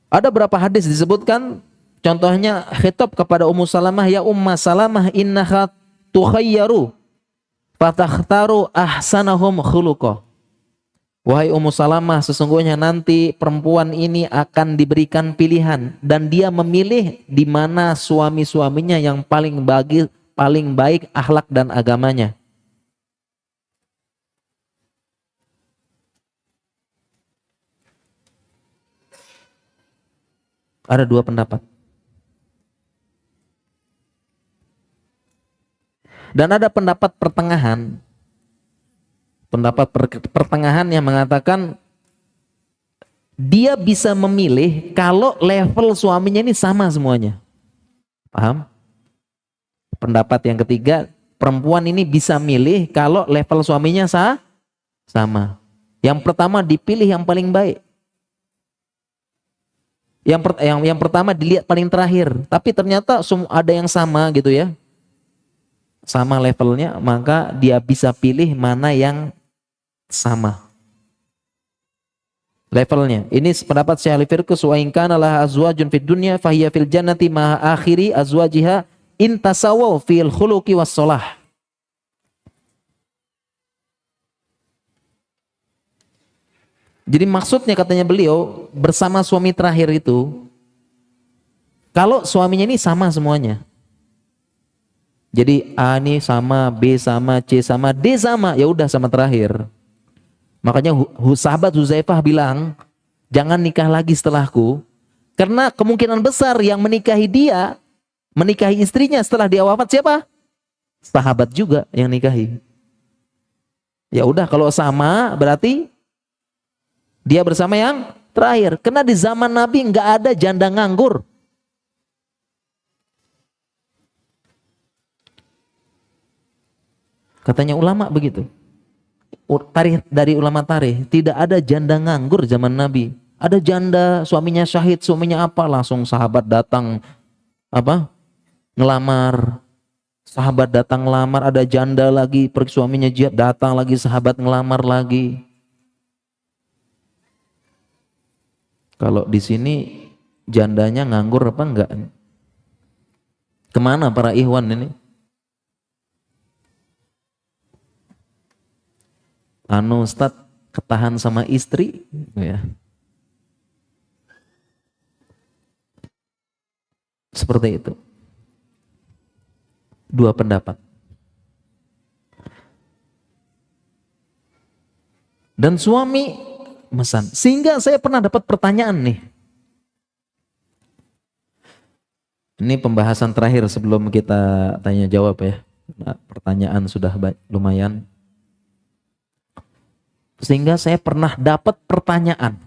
ada berapa hadis disebutkan. Contohnya khitab kepada Ummu Salamah, ya Umma Salamah innaha tukhayyaru fatakhtaru ahsanahum khuluqa. Wahai Ummu Salamah, sesungguhnya nanti perempuan ini akan diberikan pilihan dan dia memilih di mana suami-suaminya yang paling baik akhlak dan agamanya. Ada dua pendapat. Dan ada pendapat pertengahan. Pendapat pertengahan yang mengatakan dia bisa memilih kalau level suaminya ini sama semuanya. Paham? Pendapat yang ketiga, perempuan ini bisa milih kalau level suaminya sama. Yang pertama dipilih yang paling baik. Yang pertama dilihat paling terakhir, tapi ternyata ada yang sama gitu ya. Sama levelnya, maka dia bisa pilih mana yang sama levelnya. Ini pendapat Syekh Al-Firqus, wa in kana laha azwajun fid dunya fahiya fil jannati ma akhiri azwajiha in tasawaw fil khuluqi was shalah. Jadi maksudnya katanya beliau, bersama suami terakhir itu kalau suaminya ini sama semuanya. Jadi A ini sama, B sama, C sama, D sama, ya udah sama terakhir. Makanya sahabat Huzaifah bilang, jangan nikah lagi setelahku, karena kemungkinan besar yang menikahi dia, menikahi istrinya setelah dia wafat siapa? Sahabat juga yang nikahi. Ya udah kalau sama berarti dia bersama yang terakhir. Karena di zaman Nabi nggak ada janda nganggur. Katanya ulama begitu. Tarikh dari ulama tarikh, tidak ada janda nganggur zaman Nabi. Ada janda suaminya syahid, suaminya apa, langsung sahabat datang ngelamar. Sahabat datang ngelamar, ada janda lagi, pergi suaminya jihad, datang lagi sahabat ngelamar lagi. Kalau di sini jandanya nganggur apa enggak? Kemana para ikhwan ini? Ustadz ketahan sama istri ya. Seperti itu. Dua pendapat. Dan suami mesan. Sehingga saya pernah dapat pertanyaan nih. Ini pembahasan terakhir sebelum kita tanya jawab ya. Nah, pertanyaan sudah lumayan. Sehingga saya pernah dapat pertanyaan.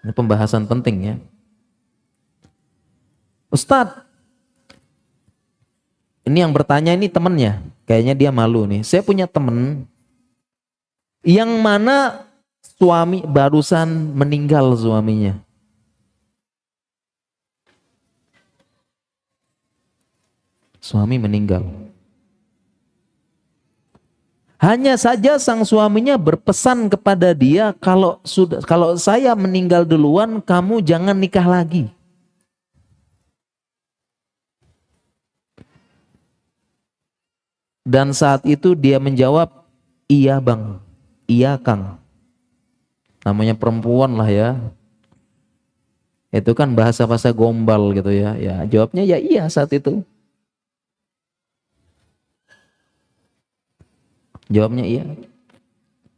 Ini pembahasan penting ya. Ustadz, ini yang bertanya ini temennya. Kayaknya dia malu nih. Saya punya temen yang mana suami barusan meninggal suaminya. suami meninggal. Hanya saja sang suaminya berpesan kepada dia, kalau saya meninggal duluan, kamu jangan nikah lagi. Dan saat itu dia menjawab, iya bang, iya kang. Namanya perempuan lah ya. Itu kan bahasa-bahasa gombal gitu ya. Ya jawabnya ya iya saat itu. Jawabnya iya.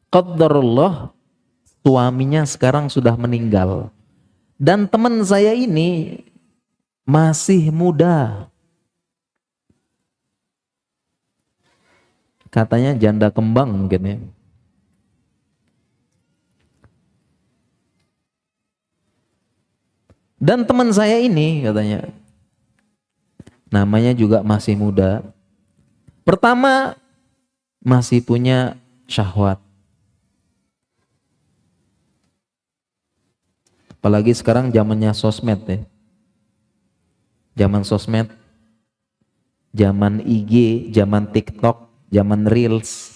Qadarullah, suaminya sekarang sudah meninggal. Dan teman saya ini masih muda. Katanya janda kembang mungkin ya. Dan teman saya ini katanya, namanya juga masih muda. Pertama, masih punya syahwat. Apalagi sekarang zamannya sosmed ya. Zaman sosmed, zaman IG, zaman TikTok, zaman Reels.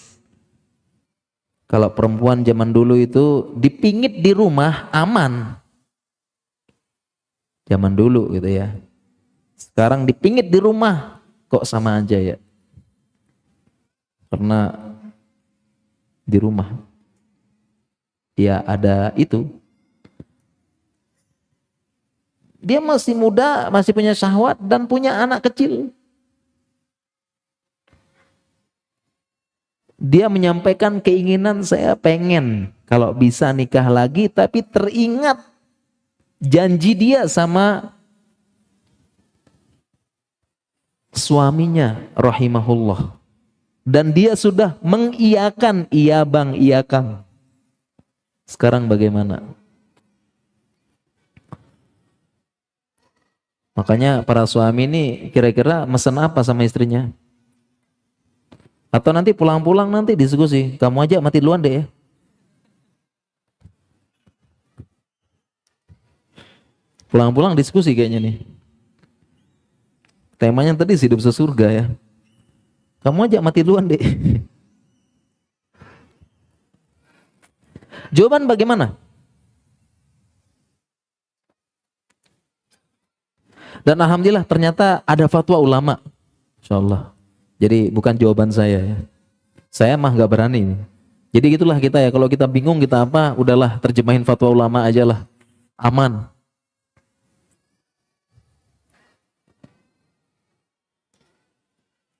Kalau perempuan zaman dulu itu dipingit di rumah aman. Zaman dulu gitu ya. Sekarang dipingit di rumah kok sama aja ya. Karena di rumah ya ada itu. Dia masih muda, masih punya syahwat dan punya anak kecil. Dia menyampaikan keinginan, saya pengen kalau bisa nikah lagi, tapi teringat janji dia sama suaminya rahimahullah. Dan dia sudah mengiyakan, iya bang, iya kang. Sekarang bagaimana? Makanya para suami ini kira-kira mesen apa sama istrinya? Atau nanti pulang-pulang nanti diskusi, kamu aja mati duluan deh ya. Pulang-pulang diskusi kayaknya nih. Temanya tadi hidup sesurga ya. Kamu aja mati duluan deh. Jawaban bagaimana? Dan alhamdulillah ternyata ada fatwa ulama. Insyaallah. Jadi bukan jawaban saya ya. Saya mah gak berani. Jadi gitulah kita ya. Kalau kita bingung kita apa, udahlah terjemahin fatwa ulama aja lah. Aman.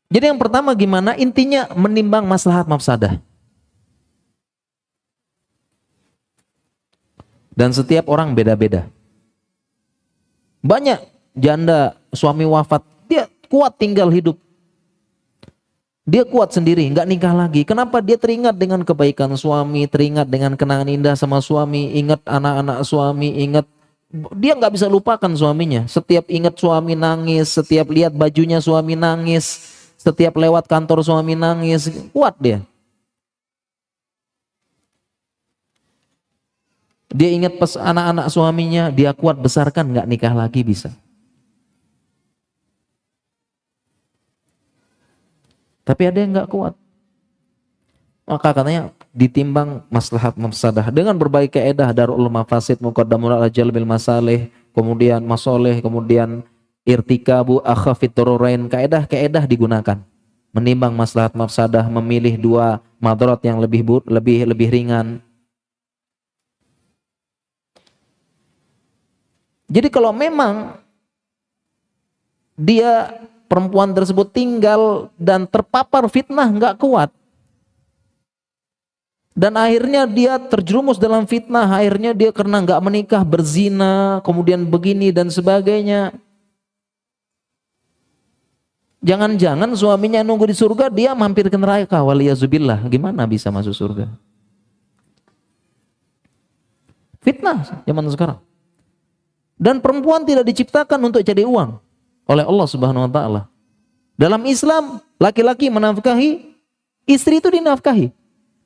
Jadi yang pertama gimana? Intinya menimbang maslahat mafsadah. Dan setiap orang beda-beda. Banyak janda suami wafat, dia kuat tinggal hidup. Dia kuat sendiri, nggak nikah lagi. Kenapa? Dia teringat dengan kebaikan suami, teringat dengan kenangan indah sama suami, ingat anak-anak suami, ingat. Dia nggak bisa lupakan suaminya. Setiap ingat suami nangis, setiap lihat bajunya suami nangis, setiap lewat kantor suami nangis, kuat dia. Dia ingat anak-anak suaminya, dia kuat besarkan, nggak nikah lagi bisa. Tapi ada yang nggak kuat. Maka katanya ditimbang maslahat mafsadah dengan berbagai kaedah, darul mafasid muqaddamun ala jalbil masalih, kemudian masoleh, kemudian irtikabu akhafit dararain, kaedah digunakan. Menimbang maslahat mafsadah, memilih dua madarat yang lebih ringan. Jadi kalau memang dia perempuan tersebut tinggal dan terpapar fitnah nggak kuat, dan akhirnya dia terjerumus dalam fitnah, akhirnya dia karena nggak menikah berzina, kemudian begini dan sebagainya. Jangan-jangan suaminya nunggu di surga, dia mampir ke neraka, waliyazubillah. Gimana bisa masuk surga? Fitnah zaman sekarang. Dan perempuan tidak diciptakan untuk jadi uang oleh Allah Subhanahu wa taala. Dalam Islam, laki-laki menafkahi, istri itu dinafkahi.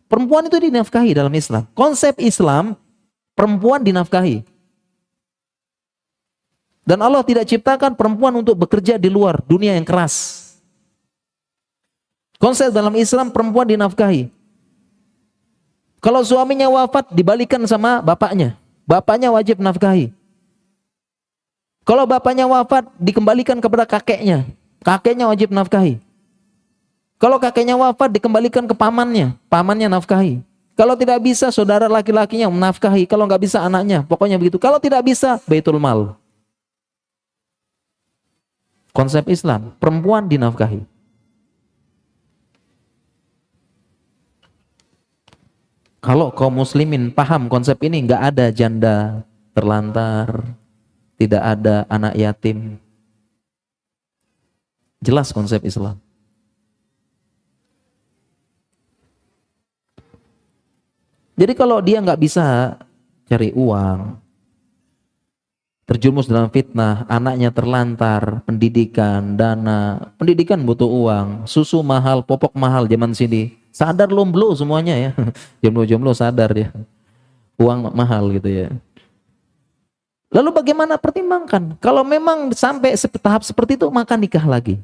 Perempuan itu dinafkahi dalam Islam. Konsep Islam, perempuan dinafkahi. Dan Allah tidak ciptakan perempuan untuk bekerja di luar dunia yang keras. Konsep dalam Islam perempuan dinafkahi. Kalau suaminya wafat dibalikan sama bapaknya. Bapaknya wajib nafkahi. Kalau bapaknya wafat dikembalikan kepada kakeknya. Kakeknya wajib nafkahi. Kalau kakeknya wafat dikembalikan ke pamannya. Pamannya nafkahi. Kalau tidak bisa saudara laki-lakinya menafkahi. Kalau nggak bisa anaknya. Pokoknya begitu. Kalau tidak bisa baitul mal. Konsep Islam, perempuan dinafkahi. Kalau kaum muslimin paham konsep ini, nggak ada janda terlantar, tidak ada anak yatim. Jelas konsep Islam. Jadi kalau dia nggak bisa cari uang, terjerumus dalam fitnah, anaknya terlantar, pendidikan, dana, pendidikan butuh uang, susu mahal, popok mahal zaman sini. Sadar lomblo semuanya ya. Jomblo-jomblo sadar ya. Uang mahal gitu ya. Lalu bagaimana pertimbangkan? Kalau memang sampai tahap seperti itu, maka nikah lagi.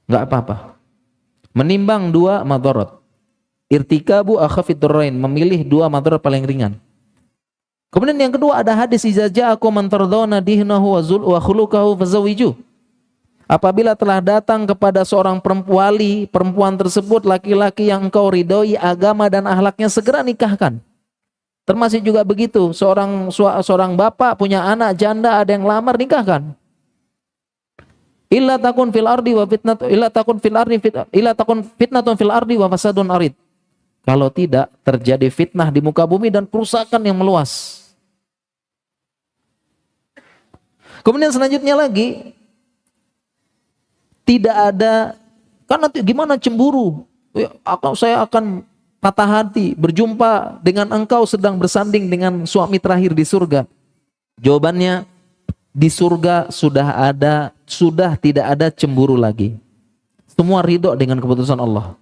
Enggak apa-apa. Menimbang dua madarat. Irtikabu akhafid dararain, memilih dua madarat paling ringan. Kemudian yang kedua ada hadis iza ja'akum man tardawna dihnahu wa khuluquhu fazawiju. Apabila telah datang kepada seorang perempuan tersebut laki-laki yang engkau ridhoi agama dan akhlaknya, segera nikahkan. Termasuk juga begitu, seorang bapak punya anak janda ada yang lamar, nikahkan. Illa takun fil ardi wa fitnatun fil ardi wa fasadun arid. Kalau tidak terjadi fitnah di muka bumi dan kerusakan yang meluas. Kemudian selanjutnya lagi, tidak ada, kan nanti gimana cemburu, saya akan patah hati berjumpa dengan engkau sedang bersanding dengan suami terakhir di surga. Jawabannya, di surga sudah tidak ada cemburu lagi. Semua ridho dengan keputusan Allah.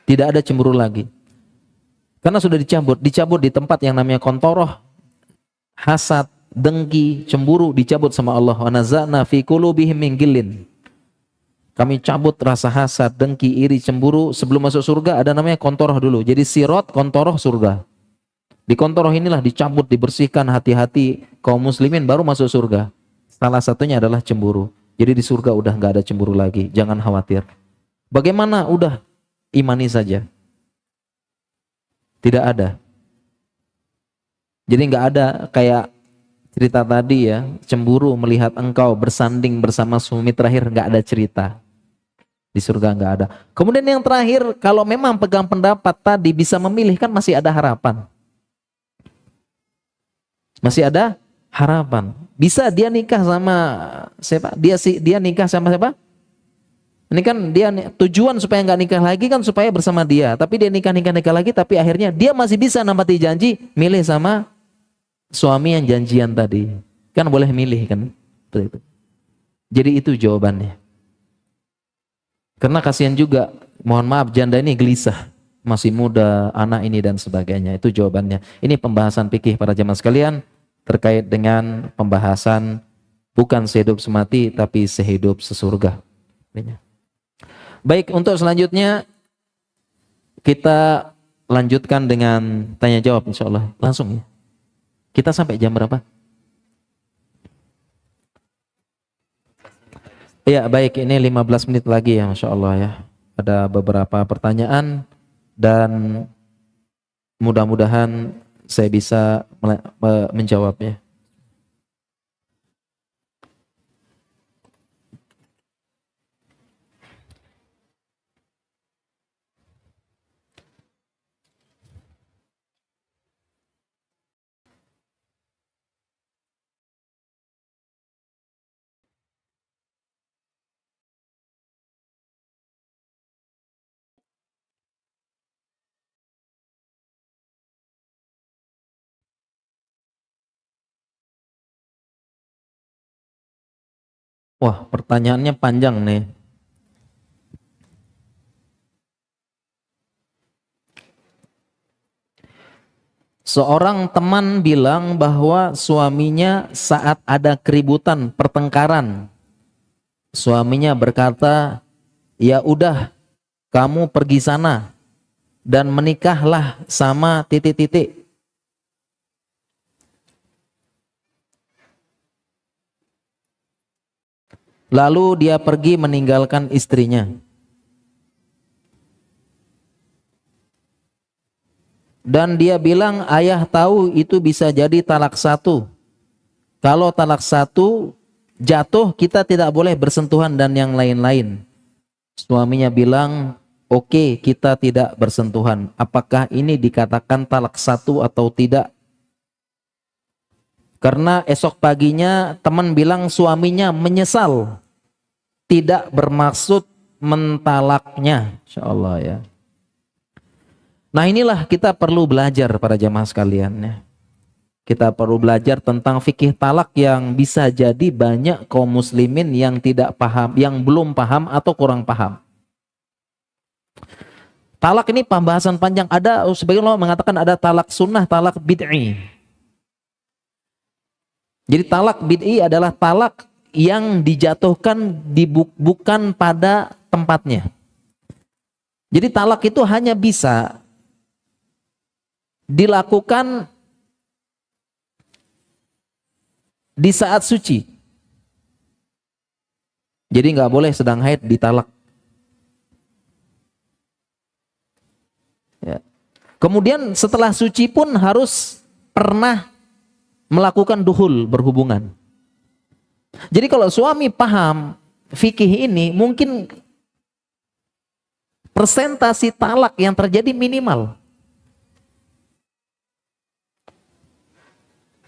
Tidak ada cemburu lagi. Karena sudah dicabut di tempat yang namanya kontoroh, hasad, dengki, cemburu dicabut sama Allah. Wa naza'na fi qulubihim min ghillin. Kami cabut rasa hasad, dengki, iri, cemburu. Sebelum masuk surga ada namanya kontoroh dulu. Jadi sirat, kontoroh, surga. Di kontoroh inilah dicabut, dibersihkan hati-hati kaum muslimin baru masuk surga. Salah satunya adalah cemburu. Jadi di surga udah nggak ada cemburu lagi. Jangan khawatir. Bagaimana? Udah imani saja. Tidak ada. Jadi nggak ada kayak cerita tadi ya, cemburu melihat engkau bersanding bersama suami terakhir, nggak ada cerita. Di surga nggak ada. Kemudian yang terakhir, kalau memang pegang pendapat tadi bisa memilih, kan masih ada harapan. Masih ada harapan. Bisa dia nikah sama siapa? Dia nikah sama siapa? Ini kan dia tujuan supaya nggak nikah lagi kan supaya bersama dia. Tapi dia nikah lagi, tapi akhirnya dia masih bisa nampati janji milih sama suami yang janjian tadi. Kan boleh milih kan? Seperti itu. Jadi itu jawabannya. Karena kasihan juga, mohon maaf, janda ini gelisah. Masih muda, anak ini dan sebagainya. Itu jawabannya. Ini pembahasan fikih para jamaah sekalian terkait dengan pembahasan bukan sehidup semati tapi sehidup sesurga. Baik, untuk selanjutnya kita lanjutkan dengan tanya jawab insyaallah. Langsung ya. Kita sampai jam berapa? Ya baik, ini 15 menit lagi ya, Masya Allah ya. Ada beberapa pertanyaan dan mudah-mudahan saya bisa menjawabnya. Wah, pertanyaannya panjang nih. Seorang teman bilang bahwa suaminya saat ada keributan, pertengkaran, suaminya berkata, "Ya udah, kamu pergi sana dan menikahlah sama titik-titik." Lalu dia pergi meninggalkan istrinya. Dan dia bilang, ayah tahu itu bisa jadi talak satu. Kalau talak satu jatuh, kita tidak boleh bersentuhan dan yang lain-lain. Suaminya bilang, oke, kita tidak bersentuhan. Apakah ini dikatakan talak satu atau tidak? Karena esok paginya teman bilang suaminya menyesal, tidak bermaksud mentalaknya. Insya Allah ya. Nah inilah kita perlu belajar para jamaah sekalian ya. Kita perlu belajar tentang fikih talak yang bisa jadi banyak kaum muslimin yang tidak paham, yang belum paham atau kurang paham. Talak ini pembahasan panjang. Ada sebagian ulama mengatakan ada talak sunnah, talak bid'i. Jadi talak bid'i adalah talak yang dijatuhkan bukan pada tempatnya. Jadi talak itu hanya bisa dilakukan di saat suci. Jadi nggak boleh sedang haid ditalak. Ya. Kemudian setelah suci pun harus pernah melakukan duhul, berhubungan. Jadi kalau suami paham fikih ini, mungkin persentase talak yang terjadi minimal.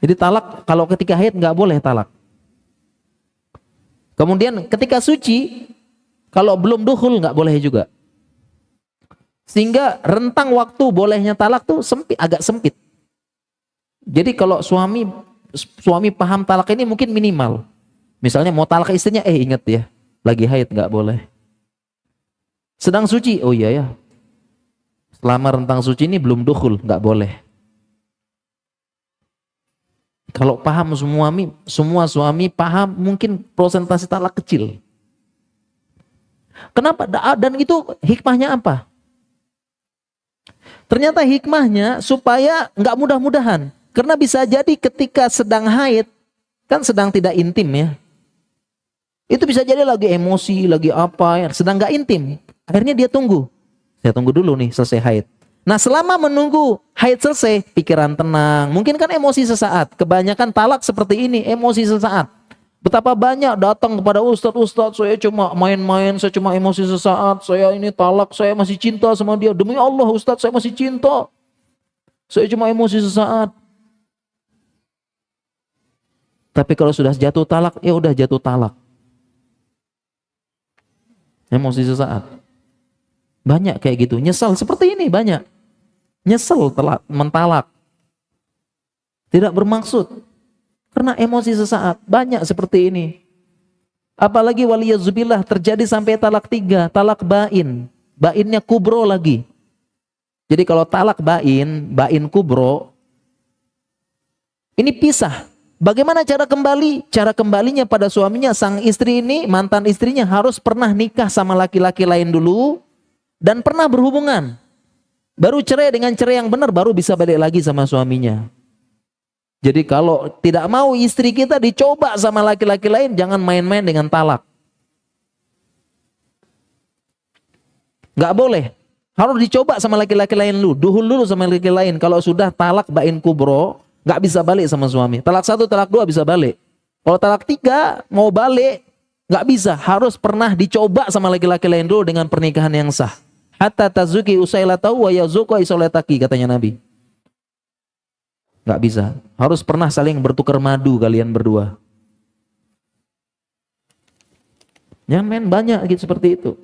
Jadi talak kalau ketika haid nggak boleh talak. Kemudian ketika suci, kalau belum duhul nggak boleh juga. Sehingga rentang waktu bolehnya talak tuh agak sempit. Jadi kalau suami paham talak ini mungkin minimal. Misalnya mau talak istrinya, ingat ya, lagi haid nggak boleh. Sedang suci, oh iya ya, selama rentang suci ini belum duhul nggak boleh. Kalau paham semua suami paham, mungkin persentase talak kecil. Kenapa? Dan itu hikmahnya apa? Ternyata hikmahnya supaya nggak mudah-mudahan. Karena bisa jadi ketika sedang haid, kan sedang tidak intim ya. Itu bisa jadi lagi emosi, lagi apa, sedang nggak intim. Akhirnya dia tunggu. Saya tunggu dulu nih selesai haid. Nah selama menunggu haid selesai, pikiran tenang. Mungkin kan emosi sesaat. Kebanyakan talak seperti ini, emosi sesaat. Betapa banyak datang kepada ustadz, saya cuma main-main, saya cuma emosi sesaat, saya ini talak, saya masih cinta sama dia. Demi Allah ustadz, saya masih cinta. Saya cuma emosi sesaat. Tapi kalau sudah jatuh talak, ya udah jatuh talak. Emosi sesaat. Banyak kayak gitu, nyesal seperti ini banyak. Nyesel mentalak. Tidak bermaksud. Karena emosi sesaat. Banyak seperti ini. Apalagi waliyazubillah terjadi sampai talak 3. Talak bain. Bainnya kubro lagi. Jadi kalau talak bain kubro. Ini pisah. Bagaimana cara kembali? Cara kembalinya pada suaminya, sang istri ini, mantan istrinya harus pernah nikah sama laki-laki lain dulu. Dan pernah berhubungan. Baru cerai, dengan cerai yang benar baru bisa balik lagi sama suaminya. Jadi kalau tidak mau istri kita dicoba sama laki-laki lain, jangan main-main dengan talak. Nggak boleh. Harus dicoba sama laki-laki lain dulu. Duhul dulu sama laki-laki lain. Kalau sudah talak bain kubro, nggak bisa balik sama suami. Talak 1, talak 2 bisa balik. Kalau talak 3 mau balik, nggak bisa. Harus pernah dicoba sama laki-laki lain dulu dengan pernikahan yang sah. Hatta tazuki usailatau wa yazuqa isolataki, katanya Nabi. Nggak bisa. Harus pernah saling bertukar madu kalian berdua. Jangan main banyak gitu seperti itu.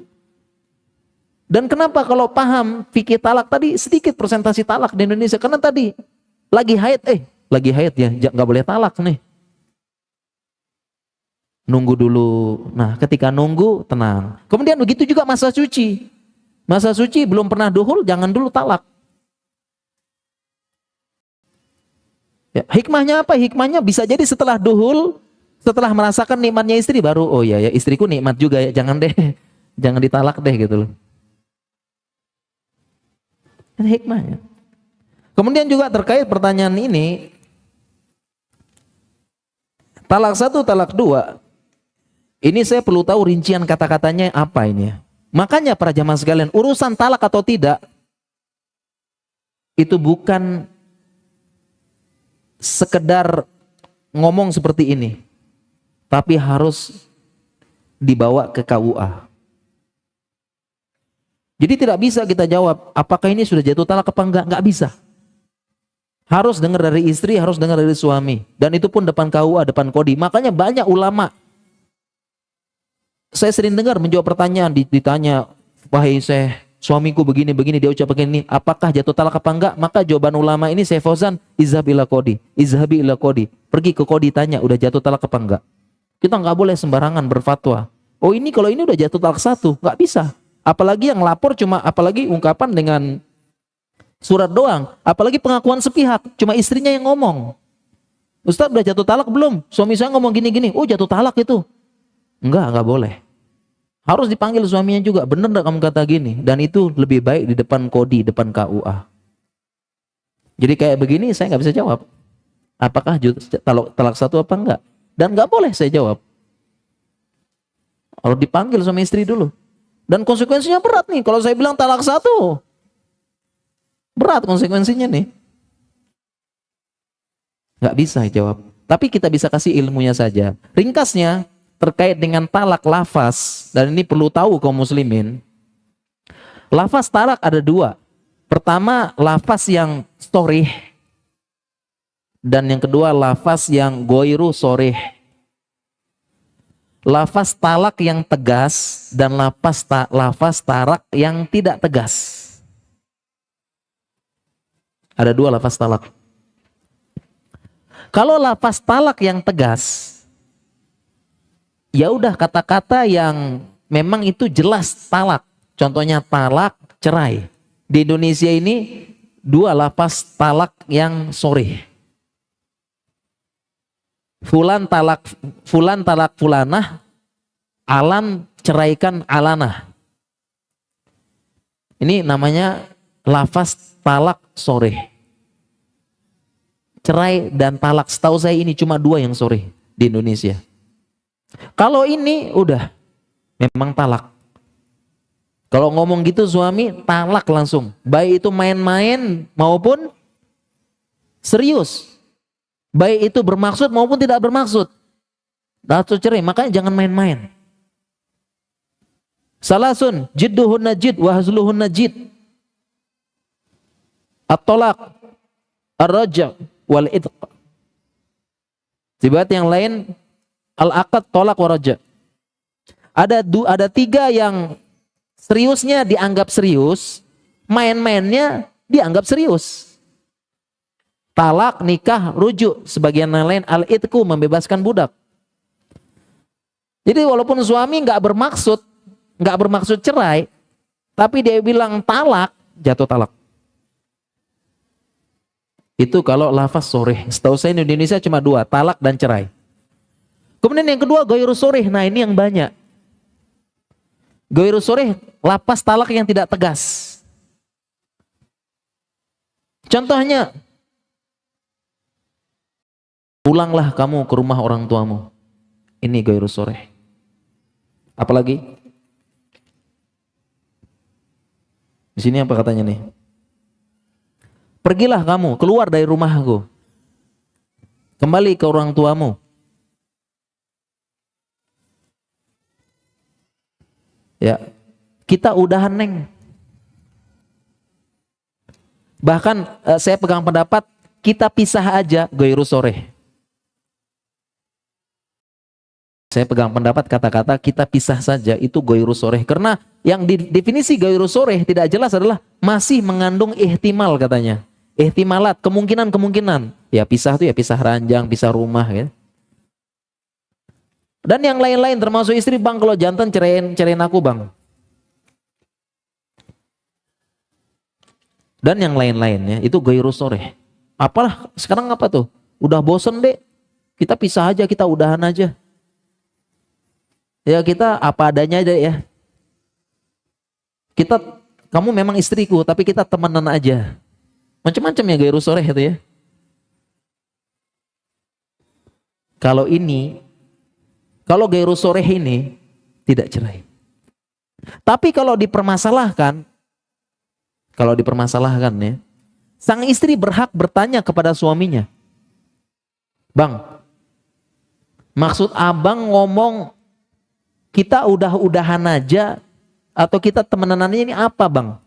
Dan kenapa kalau paham fikih talak tadi sedikit persentase talak di Indonesia? Karena tadi lagi haid ya, nggak boleh talak nih. Nunggu dulu. Nah, ketika nunggu tenang. Kemudian begitu juga masa suci. Masa suci belum pernah duhul, jangan dulu talak. Ya, hikmahnya apa? Hikmahnya bisa jadi setelah duhul, setelah merasakan nikmatnya istri baru, oh ya ya istriku nikmat juga ya, jangan deh, jangan ditalak deh gitu loh. Ini hikmahnya. Kemudian juga terkait pertanyaan ini, talak satu, talak dua, ini saya perlu tahu rincian kata-katanya apa ini ya. Makanya para jamaah sekalian, urusan talak atau tidak, itu bukan sekedar ngomong seperti ini, tapi harus dibawa ke KUA. Jadi tidak bisa kita jawab, apakah ini sudah jatuh talak apa enggak? Enggak bisa. Harus dengar dari istri, harus dengar dari suami. Dan itu pun depan KUA, depan kodi. Makanya banyak ulama, saya sering dengar menjawab pertanyaan, ditanya, wahai saya, suamiku begini-begini, dia ucap begini, apakah jatuh talak apa enggak? Maka jawaban ulama ini, Syekh Fauzan, izhab ila kodi, izhabi ila kodi. Pergi ke kodi tanya, udah jatuh talak apa enggak? Kita nggak boleh sembarangan berfatwa. Oh ini kalau ini udah jatuh talak satu, nggak bisa. Apalagi yang lapor cuma, apalagi ungkapan dengan surat doang, apalagi pengakuan sepihak, cuma istrinya yang ngomong. Ustaz udah jatuh talak belum? Suami saya ngomong gini-gini, oh jatuh talak itu. Enggak boleh. Harus dipanggil suaminya juga, bener gak kamu kata gini? Dan itu lebih baik di depan kodi, depan KUA. Jadi kayak begini saya nggak bisa jawab. Apakah talak satu apa enggak? Dan nggak boleh saya jawab. Harus dipanggil sama istri dulu. Dan konsekuensinya berat nih. Kalau saya bilang talak satu, berat konsekuensinya nih. Nggak bisa jawab. Tapi kita bisa kasih ilmunya saja. Ringkasnya, terkait dengan talak lafaz, dan ini perlu tahu kaum muslimin, lafaz talak ada dua. Pertama, lafaz yang sorih, dan yang kedua lafaz yang goiru sorih. Lafaz talak yang tegas dan lafaz talak yang tidak tegas. Ada dua lafaz talak. Kalau lafaz talak yang tegas, ya udah kata-kata yang memang itu jelas talak. Contohnya talak, cerai. Di Indonesia ini dua lafaz talak yang sorih. Fulan talak fulanah, alan ceraikan alanah. Ini namanya lafaz talak sorih. Cerai dan talak, setahu saya ini cuma dua yang sorih di Indonesia. Kalau ini udah memang talak. Kalau ngomong gitu suami talak langsung. Baik itu main-main maupun serius. Baik itu bermaksud maupun tidak bermaksud. Atau cerai, makanya jangan main-main. Salasun jidduhun najid wa hazluhun najid. At-talaq, ar-raja' wal idq. Riwayat yang lain al-aqad, tolak, waraja. Ada tiga yang seriusnya dianggap serius, main-mainnya dianggap serius. Talak, nikah, rujuk. Sebagian yang lain al-itku, membebaskan budak. Jadi walaupun suami nggak bermaksud cerai, tapi dia bilang talak, jatuh talak. Itu kalau lafaz sorih. Setahu saya di Indonesia cuma dua, talak dan cerai. Kemudian yang kedua ghairu sorih. Nah ini yang banyak. Ghairu sorih, lafaz talak yang tidak tegas. Contohnya, pulanglah kamu ke rumah orang tuamu. Ini ghairu sorih. Apalagi? Di sini apa katanya nih? Pergilah kamu, keluar dari rumahku. Kembali ke orang tuamu. Ya, kita udahan neng. Bahkan saya pegang pendapat kita pisah aja ghairu sorih. Saya pegang pendapat kata-kata kita pisah saja itu ghairu sorih. Karena yang definisi ghairu sorih tidak jelas adalah masih mengandung ihtimal katanya. Ihtimalat, kemungkinan-kemungkinan. Ya pisah itu ya pisah ranjang, pisah rumah ya. Dan yang lain-lain termasuk istri, bang kalau jantan ceraiin aku bang. Dan yang lain-lainnya itu ghairu sorih. Apalah sekarang apa tuh? udah bosen deh, kita pisah aja, kita udahan aja. Ya kita apa adanya aja ya. Kamu memang istriku, tapi kita temenan aja. Macam-macam ya gaya rusoreh itu ya. Kalau gaya rusoreh ini tidak cerai. Tapi kalau dipermasalahkan ya, sang istri berhak bertanya kepada suaminya, Bang, maksud abang ngomong kita udah-udahan aja atau kita temenannya ini apa bang?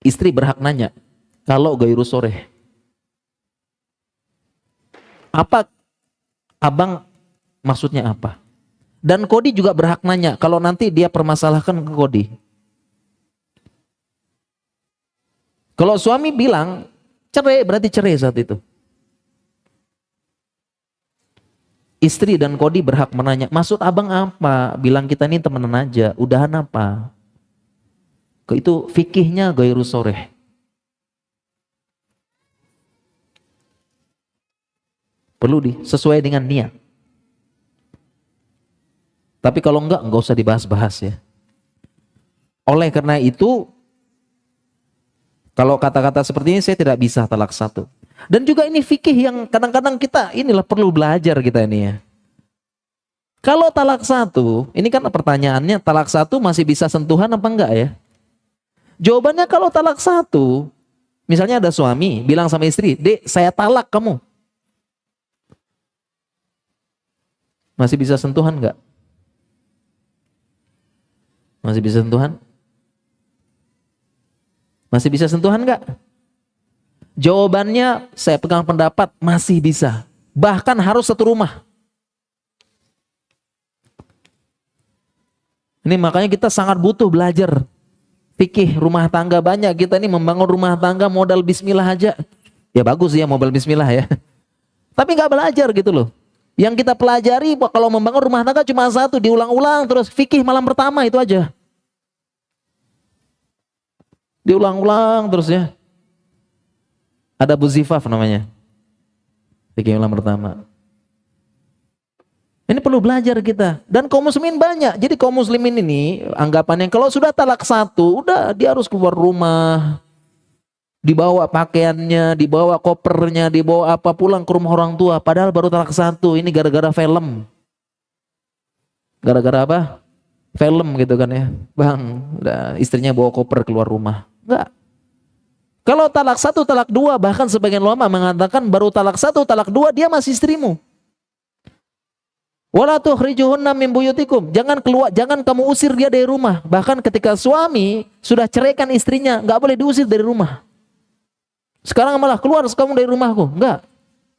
Istri berhak nanya. Kalau gairu soreh, apa abang maksudnya apa? Dan Kodi juga berhak nanya kalau nanti dia permasalahkan ke Kodi. Kalau suami bilang cerai, berarti cerai saat itu. Istri dan Kodi berhak menanya, maksud abang apa? Bilang kita ini temenan aja, udahan apa? Itu fikihnya gairu soreh. Perlu sesuai dengan niat. Tapi kalau enggak usah dibahas-bahas ya. Oleh karena itu, kalau kata-kata seperti ini saya tidak bisa talak satu. Dan juga ini fikih yang kadang-kadang kita inilah perlu belajar kita ini ya. Kalau talak satu, ini kan pertanyaannya talak satu masih bisa sentuhan apa enggak ya? Jawabannya kalau talak satu, misalnya ada suami bilang sama istri, Dek saya talak kamu. Masih bisa sentuhan enggak? Masih bisa sentuhan? Masih bisa sentuhan enggak? Jawabannya saya pegang pendapat masih bisa. Bahkan harus satu rumah. Ini makanya kita sangat butuh belajar fikih rumah tangga banyak. Kita ini membangun rumah tangga modal bismillah aja. Ya bagus ya modal bismillah ya. Tapi nggak belajar gitu loh. Yang kita pelajari kalau membangun rumah tangga cuma satu, diulang-ulang terus fikih malam pertama itu aja. Diulang-ulang terus ya. Ada Abu Zifaf namanya. Fikih malam pertama. Ini perlu belajar kita. Dan kaum muslimin banyak. Jadi kaum muslimin ini anggapannya kalau sudah talak satu, udah dia harus keluar rumah. Dibawa pakaiannya, dibawa kopernya, dibawa apa pulang ke rumah orang tua. Padahal baru talak satu. Ini gara-gara film. Gara-gara apa? Film gitu kan ya. Bang, udah istrinya bawa koper keluar rumah. Enggak. Kalau talak satu, talak dua, bahkan sebagian ulama mengatakan baru talak satu, talak dua dia masih istrimu. Wala tukhrijuhunna min buyutikum. Jangan keluar, jangan kamu usir dia dari rumah. Bahkan ketika suami sudah ceraikan istrinya, nggak boleh diusir dari rumah. Sekarang malah keluar kamu dari rumahku. Enggak.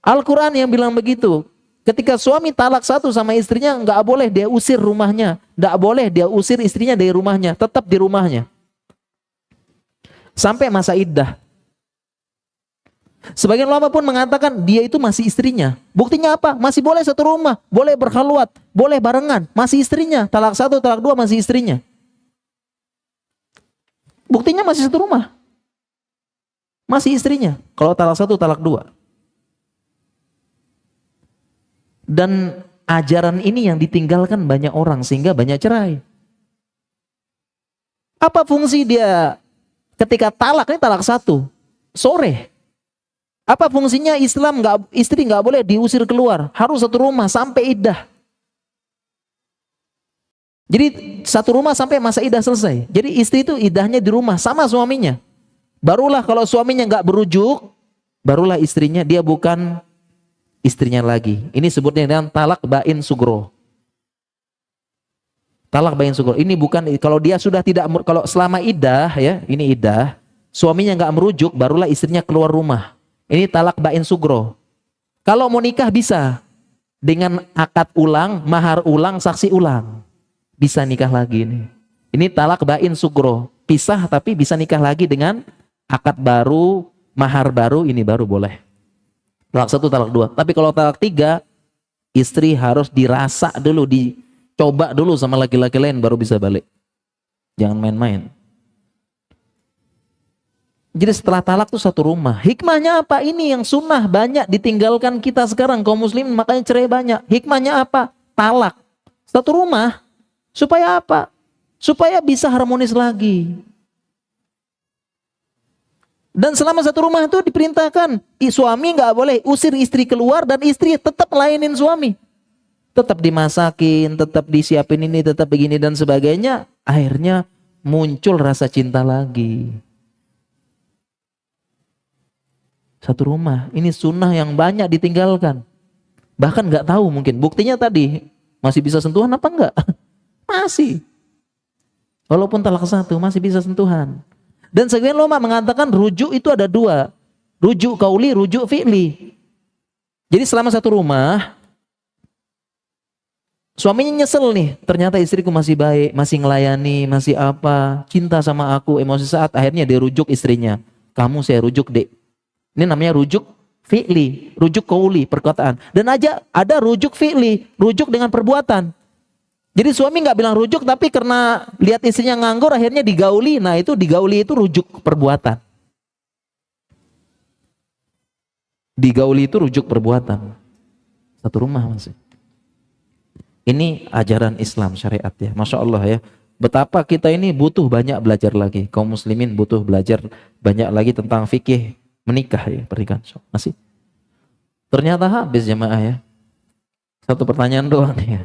Al-Quran yang bilang begitu. Ketika suami talak satu sama istrinya, nggak boleh dia usir rumahnya. Nggak boleh dia usir istrinya dari rumahnya. Tetap di rumahnya. Sampai masa iddah. Sebagian ulama pun mengatakan dia itu masih istrinya. Buktinya apa? Masih boleh satu rumah, boleh berkhaluat, boleh barengan, masih istrinya. Talak satu, talak dua masih istrinya. Buktinya masih satu rumah. Masih istrinya. Kalau talak satu, talak dua. Dan ajaran ini yang ditinggalkan banyak orang sehingga banyak cerai. Apa fungsi dia ketika talak? Ini talak satu, sore. Apa fungsinya Islam istri nggak boleh diusir keluar, harus satu rumah sampai iddah. Jadi satu rumah sampai masa iddah selesai. Jadi istri itu iddahnya di rumah sama suaminya. Barulah kalau suaminya nggak berujuk, barulah istrinya dia bukan istrinya lagi. Ini sebutnya dengan talak bain sugro. Talak bain sugro. Ini bukan kalau dia sudah tidak, kalau selama iddah ya, ini iddah, suaminya nggak merujuk, barulah istrinya keluar rumah. Ini talak bain sugro. Kalau mau nikah bisa dengan akad ulang, mahar ulang, saksi ulang. Bisa nikah lagi ini. Ini talak bain sugro. Pisah tapi bisa nikah lagi dengan akad baru, mahar baru, ini baru boleh. Talak satu, talak dua. Tapi kalau talak tiga, istri harus dirasa dulu, dicoba dulu sama laki-laki lain baru bisa balik. Jangan main-main. Jadi setelah talak tuh satu rumah. Hikmahnya apa? Ini yang sunnah banyak ditinggalkan kita sekarang kaum muslimin, makanya cerai banyak. Hikmahnya apa? Talak. Satu rumah. Supaya apa? Supaya bisa harmonis lagi. Dan selama satu rumah itu diperintahkan, suami nggak boleh usir istri keluar dan istri tetap melayani suami. Tetap dimasakin, tetap disiapin ini, tetap begini dan sebagainya. Akhirnya muncul rasa cinta lagi. Satu rumah, ini sunnah yang banyak ditinggalkan. Bahkan nggak tahu mungkin. Buktinya tadi, masih bisa sentuhan apa enggak? Masih. Walaupun talak satu, masih bisa sentuhan. Dan sebagian ulama mengatakan rujuk itu ada dua. Rujuk kauli, rujuk fi'li. Jadi selama satu rumah, suaminya nyesel nih. Ternyata istriku masih baik, masih ngelayani, masih apa. Cinta sama aku, emosi saat. Akhirnya dia rujuk istrinya. Kamu saya rujuk dek. Ini namanya rujuk fi'li, rujuk qauli, perkataan. Dan ada rujuk fi'li, rujuk dengan perbuatan. Jadi suami nggak bilang rujuk, tapi karena lihat istrinya nganggur, akhirnya digauli. Nah itu digauli itu rujuk perbuatan. Digauli itu rujuk perbuatan. Satu rumah masih. Ini ajaran Islam syariat ya, Masya Allah ya. Betapa kita ini butuh banyak belajar lagi. Kaum muslimin butuh belajar banyak lagi tentang fikih menikah ya, pernikahan. Masih. Ternyata habis jemaah ya. Satu pertanyaan doang ya.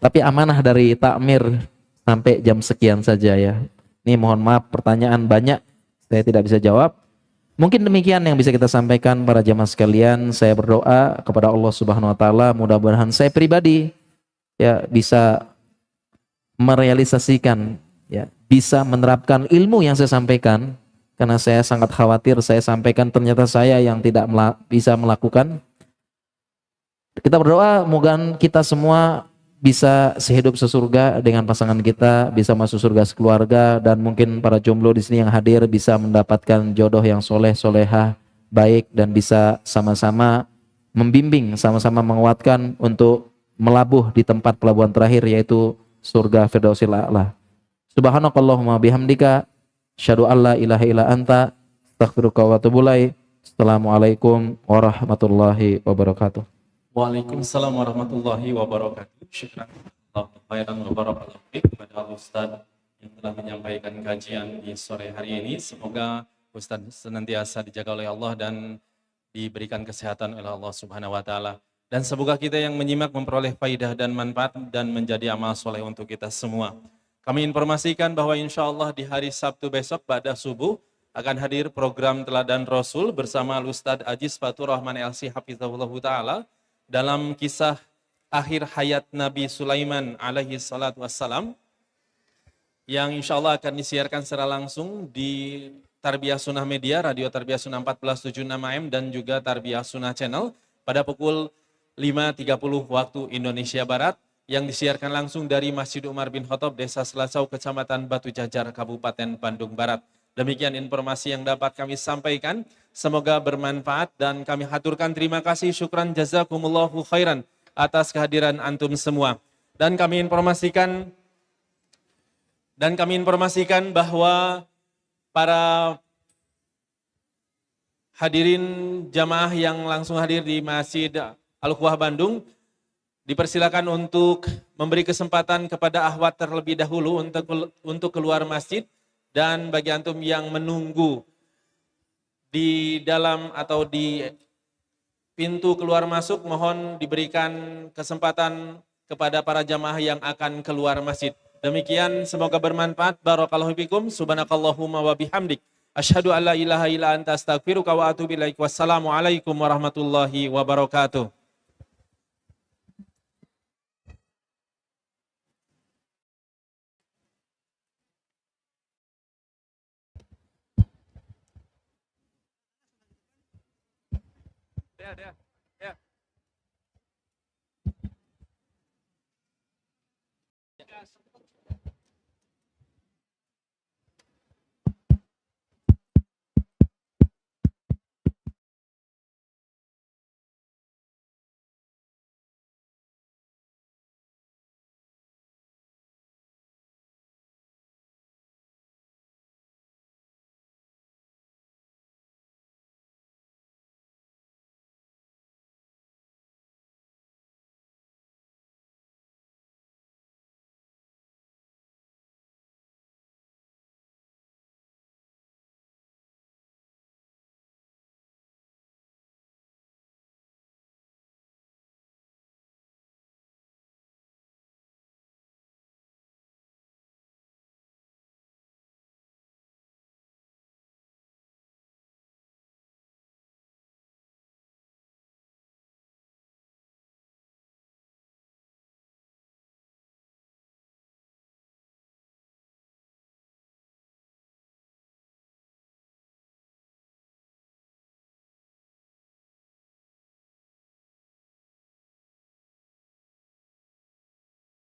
Tapi amanah dari takmir sampai jam sekian saja ya. Ini mohon maaf pertanyaan banyak saya tidak bisa jawab. Mungkin demikian yang bisa kita sampaikan para jemaah sekalian. Saya berdoa kepada Allah Subhanahu wa taala mudah-mudahan saya pribadi ya bisa merealisasikan ya, bisa menerapkan ilmu yang saya sampaikan. Karena saya sangat khawatir saya sampaikan ternyata saya yang tidak bisa melakukan. Kita berdoa moga kita semua bisa sehidup sesurga dengan pasangan kita, bisa masuk surga sekeluarga, dan mungkin para jomblo di sini yang hadir bisa mendapatkan jodoh yang soleh, solehah, baik, dan bisa sama-sama membimbing, sama-sama menguatkan untuk melabuh di tempat pelabuhan terakhir yaitu surga Firdausil A'la. Subhanakallahumma bihamdika asyhadu an la ilaha illa anta astaghfiruka wa atubu ilaik. Assalamualaikum warahmatullahi wabarakatuh. Waalaikumsalam warahmatullahi wabarakatuh. Syukran khairan wa barakallahu fiik kepada Ustaz yang telah menyampaikan kajian di sore hari ini. Semoga Ustaz senantiasa dijaga oleh Allah dan diberikan kesehatan oleh Allah Subhanahu wa taala. Dan semoga kita yang menyimak memperoleh faidah dan manfaat dan menjadi amal soleh untuk kita semua. Kami informasikan bahwa insya Allah di hari Sabtu besok pada subuh akan hadir program Teladan Rasul bersama Ustaz Aziz Fatur Rahman LC Hafizahullah Ta'ala dalam kisah akhir hayat Nabi Sulaiman alaihi salatu wassalam yang insya Allah akan disiarkan secara langsung di Tarbiyah Sunnah Media, Radio Tarbiyah Sunnah 1476 AM dan juga Tarbiyah Sunnah Channel pada pukul 5.30 waktu Indonesia Barat yang disiarkan langsung dari Masjid Umar bin Khattab, Desa Selasau, Kecamatan Batu Jajar, Kabupaten Bandung Barat. Demikian informasi yang dapat kami sampaikan. Semoga bermanfaat dan kami haturkan terima kasih, syukran jazakumullahu khairan atas kehadiran antum semua. Dan kami informasikan bahwa para hadirin jamaah yang langsung hadir di Masjid Al-Quwah Bandung dipersilakan untuk memberi kesempatan kepada akhwat terlebih dahulu untuk keluar masjid, dan bagi antum yang menunggu di dalam atau di pintu keluar masuk mohon diberikan kesempatan kepada para jamaah yang akan keluar masjid. Demikian semoga bermanfaat. Barakallahu fikum. Subhanakallahumma wa bihamdik asyhadu an la ilaha illa anta astaghfiruka wa atubu ilaik. Wassalamualaikum warahmatullahi wabarakatuh. Ya.